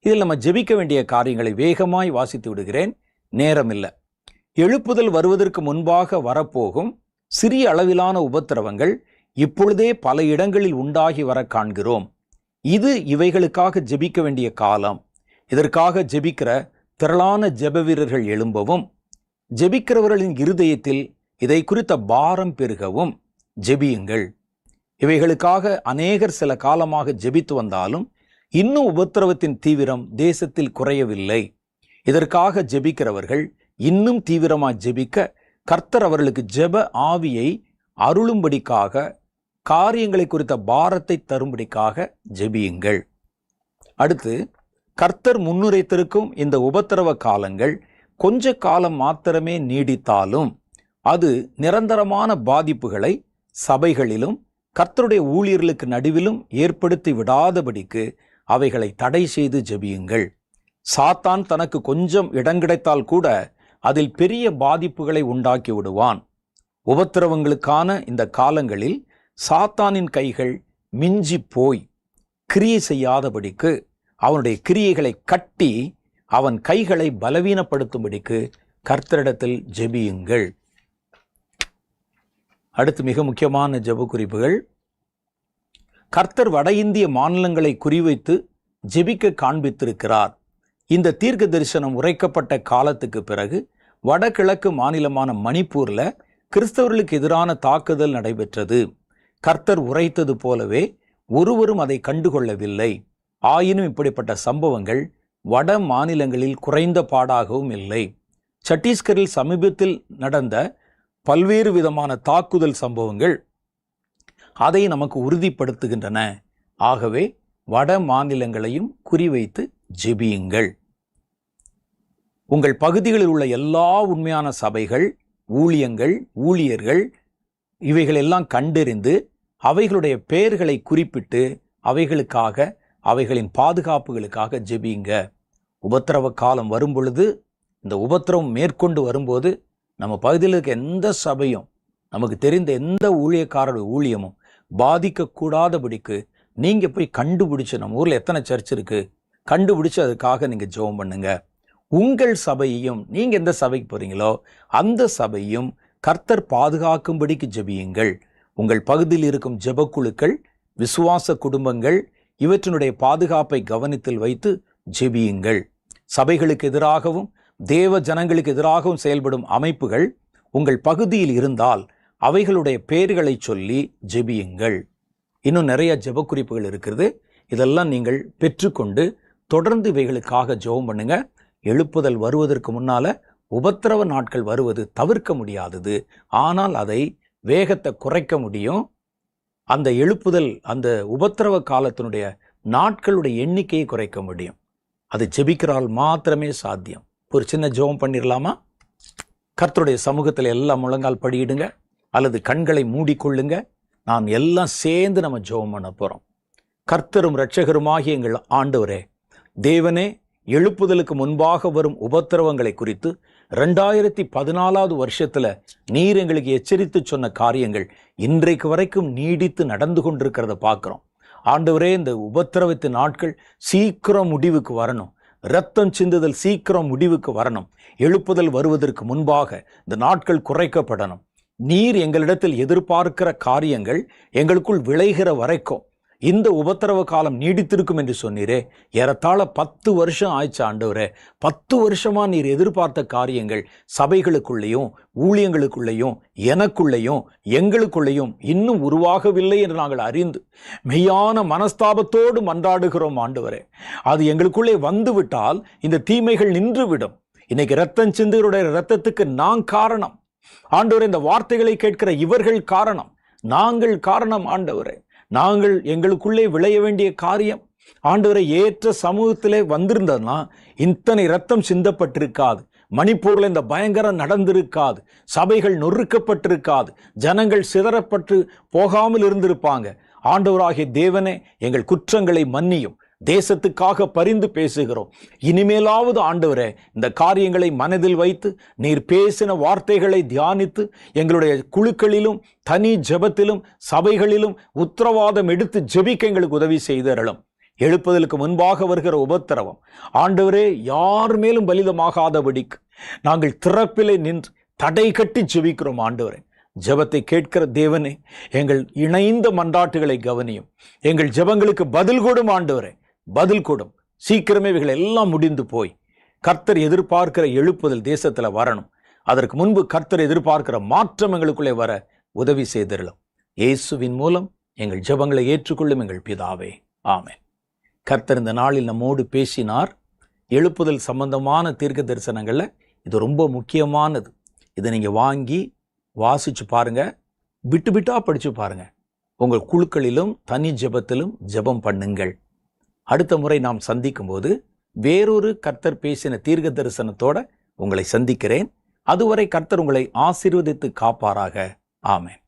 இதில் நம்ம ஜெபிக்க வேண்டிய காரியங்களை வேகமாய் வாசித்து விடுகிறேன், நேரம் இல்லை. எழுப்புதல் வருவதற்கு முன்பாக வரப்போகும் சிறிய அளவிலான உபத்திரவங்கள் இப்பொழுதே பல இடங்களில் உண்டாகி வர காண்கிறோம். இது இவைகளுக்காக ஜெபிக்க வேண்டிய காலம். இதற்காக ஜெபிக்கிற திரளான ஜெப வீரர்கள் எழும்பவும் ஜெபிக்கிறவர்களின் இருதயத்தில் இதை குறித்த பாரம் பெருகவும் ஜெபியுங்கள். இவைகளுக்காக அநேகர் சில காலமாக ஜெபித்து வந்தாலும் இன்னும் உபத்திரவத்தின் தீவிரம் தேசத்தில் குறையவில்லை. இதற்காக ஜெபிக்கிறவர்கள் இன்னும் தீவிரமாக ஜெபிக்க கர்த்தர் அவர்களுக்கு ஜெப ஆவியை அருளும்படிக்காக, காரியங்களை குறித்த பாரத்தை தரும்படிக்காக ஜெபியுங்கள். அடுத்து, கர்த்தர் முன்னுரைத்திருக்கும் இந்த உபத்திரவ காலங்கள் கொஞ்ச காலம் மாத்திரமே நீடித்தாலும் அது நிரந்தரமான பாதிப்புகளை சபைகளிலும் கர்த்தருடைய ஊழியர்களுக்கு நடுவிலும் ஏற்படுத்தி விடாதபடிக்கு அவைகளை தடை செய்து ஜெபியுங்கள். சாத்தான் தனக்கு கொஞ்சம் இடம் கிடைத்தால் கூட அதில் பெரிய பாதிப்புகளை உண்டாக்கி விடுவான். உபத்திரவங்களுக்கான இந்த காலங்களில் சாத்தானின் கைகள் மிஞ்சி போய் கிரியை செய்யாதபடிக்கு அவனுடைய கிரியைகளை கட்டி அவன் கைகளை பலவீனப்படுத்தும்படிக்கு கர்த்தரிடத்தில் ஜெபியுங்கள். அடுத்து மிக முக்கியமான ஜெப குறிப்புகள். கர்த்தர் வட இந்திய மாநிலங்களை குறிவைத்து ஜெபிக்க காண்பித்திருக்கிறார். இந்த தீர்க்க தரிசனம் உரைக்கப்பட்ட காலத்துக்கு பிறகு வடகிழக்கு மாநிலமான மணிப்பூர்ல கிறிஸ்தவர்களுக்கு எதிரான தாக்குதல் நடைபெற்றது. கர்த்தர் உரைத்தது போலவே ஒருவரும் அதை கண்டுகொள்ளவில்லை. ஆயினும் இப்படிப்பட்ட சம்பவங்கள் வட மாநிலங்களில் குறைந்த பாடாகவும் இல்லை. சத்தீஸ்கரில் சமீபத்தில் நடந்த பல்வேறு விதமான தாக்குதல் சம்பவங்கள் அதை நமக்கு உறுதிப்படுத்துகின்றன. ஆகவே வட மாநிலங்களையும் குறிவைத்து ஜெபியுங்கள். உங்கள் பகுதிகளில் உள்ள எல்லா உண்மையான சபைகள், ஊழியங்கள், ஊழியர்கள் இவைகள் எல்லாம் கண்டறிந்து அவைகளுடைய பெயர்களை குறிப்பிட்டு அவைகளுக்காக, அவைகளின் பாதுகாப்புகளுக்காக ஜெபியுங்க. உபத்திரவ காலம் வரும் பொழுது, இந்த உபத்திரவம் மேற்கொண்டு வரும்போது நம்ம பகுதியில் இருக்க எந்த சபையும், நமக்கு தெரிந்த எந்த ஊழியக்காரருடைய ஊழியமும் பாதிக்கக்கூடாதபடிக்கு நீங்கள் போய் கண்டுபிடிச்சு, நம்ம ஊரில் எத்தனை சர்ச் இருக்கு கண்டுபிடிச்சு அதுக்காக நீங்கள் ஜெபம் பண்ணுங்க. உங்கள் சபையையும், நீங்கள் எந்த சபைக்கு போகிறீங்களோ அந்த சபையும் கர்த்தர் பாதுகாக்கும்படிக்கு ஜெபியுங்கள். உங்கள் பகுதியில் இருக்கும் ஜெபக்குழுக்கள், விசுவாச குடும்பங்கள் இவற்றினுடைய பாதுகாப்பை கவனத்தில் வைத்து ஜெபியுங்கள். சபைகளுக்கு எதிராகவும் தேவ ஜனங்களுக்கு எதிராகவும் செயல்படும் அமைப்புகள் உங்கள் பகுதியில் இருந்தால் அவைகளுடைய பெயர்களை சொல்லி ஜெபியுங்கள். இன்னும் நிறைய ஜெப குறிப்புகள் இருக்கிறது. இதெல்லாம் நீங்கள் பெற்றுக்கொண்டு தொடர்ந்து இவைகளுக்காக ஜெபம் பண்ணுங்க. எழுப்புதல் வருவதற்கு முன்னால உபத்திரவ நாட்கள் வருவது தவிர்க்க முடியாதது. ஆனால் அதை வேகத்தை குறைக்க முடியும். அந்த எழுப்புதல், அந்த உபத்திரவ காலத்தினுடைய நாட்களுடைய எண்ணிக்கையை குறைக்க முடியும். அது ஜெபிக்கிறால் மாத்திரமே சாத்தியம். ஒரு சின்ன ஜெபம் பண்ணிடலாமா? கர்த்தருடைய சமூகத்தில் எல்லாம் முழங்கால் படியிடுங்க அல்லது கண்களை மூடிக்கொள்ளுங்க. நாம் எல்லாம் சேர்ந்து நம்ம ஜெபம் பண்ண போறோம். கர்த்தரும் இரட்சகருமாகிய எங்கள் ஆண்டவரே, தேவனே, எழுப்புதலுக்கு முன்பாக வரும் உபத்திரவங்களை குறித்து 2014 வருஷத்துல நீர் எங்களுக்கு எச்சரித்து சொன்ன காரியங்கள் இன்றைக்கு வரைக்கும் நீடித்து நடந்து கொண்டிருக்கிறத பார்க்கிறோம். ஆண்டவரே, இந்த உபத்திரவத்தின் நாட்கள் சீக்கிரம் முடிவுக்கு வரணும். இரத்தம் சிந்துதல் சீக்கிரம் முடிவுக்கு வரணும். எழுப்புதல் வருவதற்கு முன்பாக இந்த நாட்கள் குறைக்கப்படணும். நீர் எங்களிடத்தில் எதிர்பார்க்கிற காரியங்கள் எங்களுக்குள் விளைகிற வரைக்கும் இந்த உபத்திரவ காலம் நீடித்திருக்கும் என்று சொன்னீரே. ஏறத்தாழ 10 வருஷம் ஆயிடுச்சு ஆண்டவரே. 10 வருஷமா நீர் எதிர்பார்த்த காரியங்கள் சபைகளுக்குள்ளேயும் ஊழியங்களுக்குள்ளேயும் எனக்குள்ளேயும் எங்களுக்குள்ளேயும் இன்னும் உருவாகவில்லை என்று நாங்கள் அறிந்து மெய்யான மனஸ்தாபத்தோடு மன்றாடுகிறோம் ஆண்டவரே. அது எங்களுக்குள்ளே வந்துவிட்டால் இந்த தீமைகள் நின்றுவிடும். இன்னைக்கு இரத்தம் சிந்துகளுடைய இரத்தத்துக்கு நான் காரணம் ஆண்டவரே. இந்த வார்த்தைகளை கேட்கிற இவர்கள் காரணம், நாங்கள் காரணம் ஆண்டவரே. நாங்கள் எங்களுக்குள்ளே விளைய வேண்டிய காரியம் ஆண்டவரை ஏற்ற சமூகத்திலே வந்திருந்ததுன்னா இத்தனை இரத்தம் சிந்தப்பட்டிருக்காது. மணிப்பூர்ல இந்த பயங்கரம் நடந்திருக்காது. சபைகள் நொறுக்கப்பட்டிருக்காது. ஜனங்கள் சிதறப்பட்டு போகாமல் இருந்திருப்பாங்க. ஆண்டவராகிய தேவனே, எங்கள் குற்றங்களை மன்னியும். தேசத்துக்காக பரிந்து பேசுகிறோம். இனிமேலாவது ஆண்டவரே, இந்த காரியங்களை மனதில் வைத்து நீர் பேசின வார்த்தைகளை தியானித்து எங்களுடைய குழுக்களிலும் தனி ஜெபத்திலும் சபைகளிலும் உத்தரவாதம் எடுத்து ஜெபிக்க எங்களுக்கு உதவி செய்தருளும். எழுப்புதலுக்கு முன்பாக வருகிற உபத்திரவம் ஆண்டவரே யார் மேலும் பலிதமாகாதபடிக்கு நாங்கள் திறப்பிலே நின்று தடை கட்டி ஜெபிக்கிறோம் ஆண்டவரே. ஜெபத்தை கேட்கிற தேவனே, எங்கள் இணைந்த மன்றாட்டுகளை கவனியும். எங்கள் ஜெபங்களுக்கு பதில் கொடும் ஆண்டவரே, பதில் கொடும். சீக்கிரமே இவைகள் எல்லாம் முடிந்து போய் கர்த்தர் எதிர்பார்க்கிற எழுப்புதல் தேசத்துல வரணும். அதற்கு முன்பு கர்த்தர் எதிர்பார்க்கிற மாற்றம் எங்களுக்குள்ளே வர உதவி செய்திருளும். இயேசுவின் மூலம் எங்கள் ஜெபங்களை ஏற்றுக்கொள்ளும் எங்கள் பிதாவே, ஆமென். கர்த்தர் இந்த நாளில் நம்மோடு பேசினார். எழுப்புதல் சம்பந்தமான தீர்க்க தரிசனங்களில் இது ரொம்ப முக்கியமானது. இதை நீங்கள் வாங்கி வாசித்து பாருங்கள், விட்டு விட்டா படித்து பாருங்கள். உங்கள் குழுக்களிலும் தனி ஜெபத்திலும் ஜெபம் பண்ணுங்கள். அடுத்த முறை நாம் சந்திக்கும் போது வேறொரு கர்த்தர் பேசின தீர்க்க தரிசனத்தோட உங்களை சந்திக்கிறேன். அதுவரை கர்த்தர் உங்களை ஆசீர்வதித்து காப்பாராக. ஆமென்.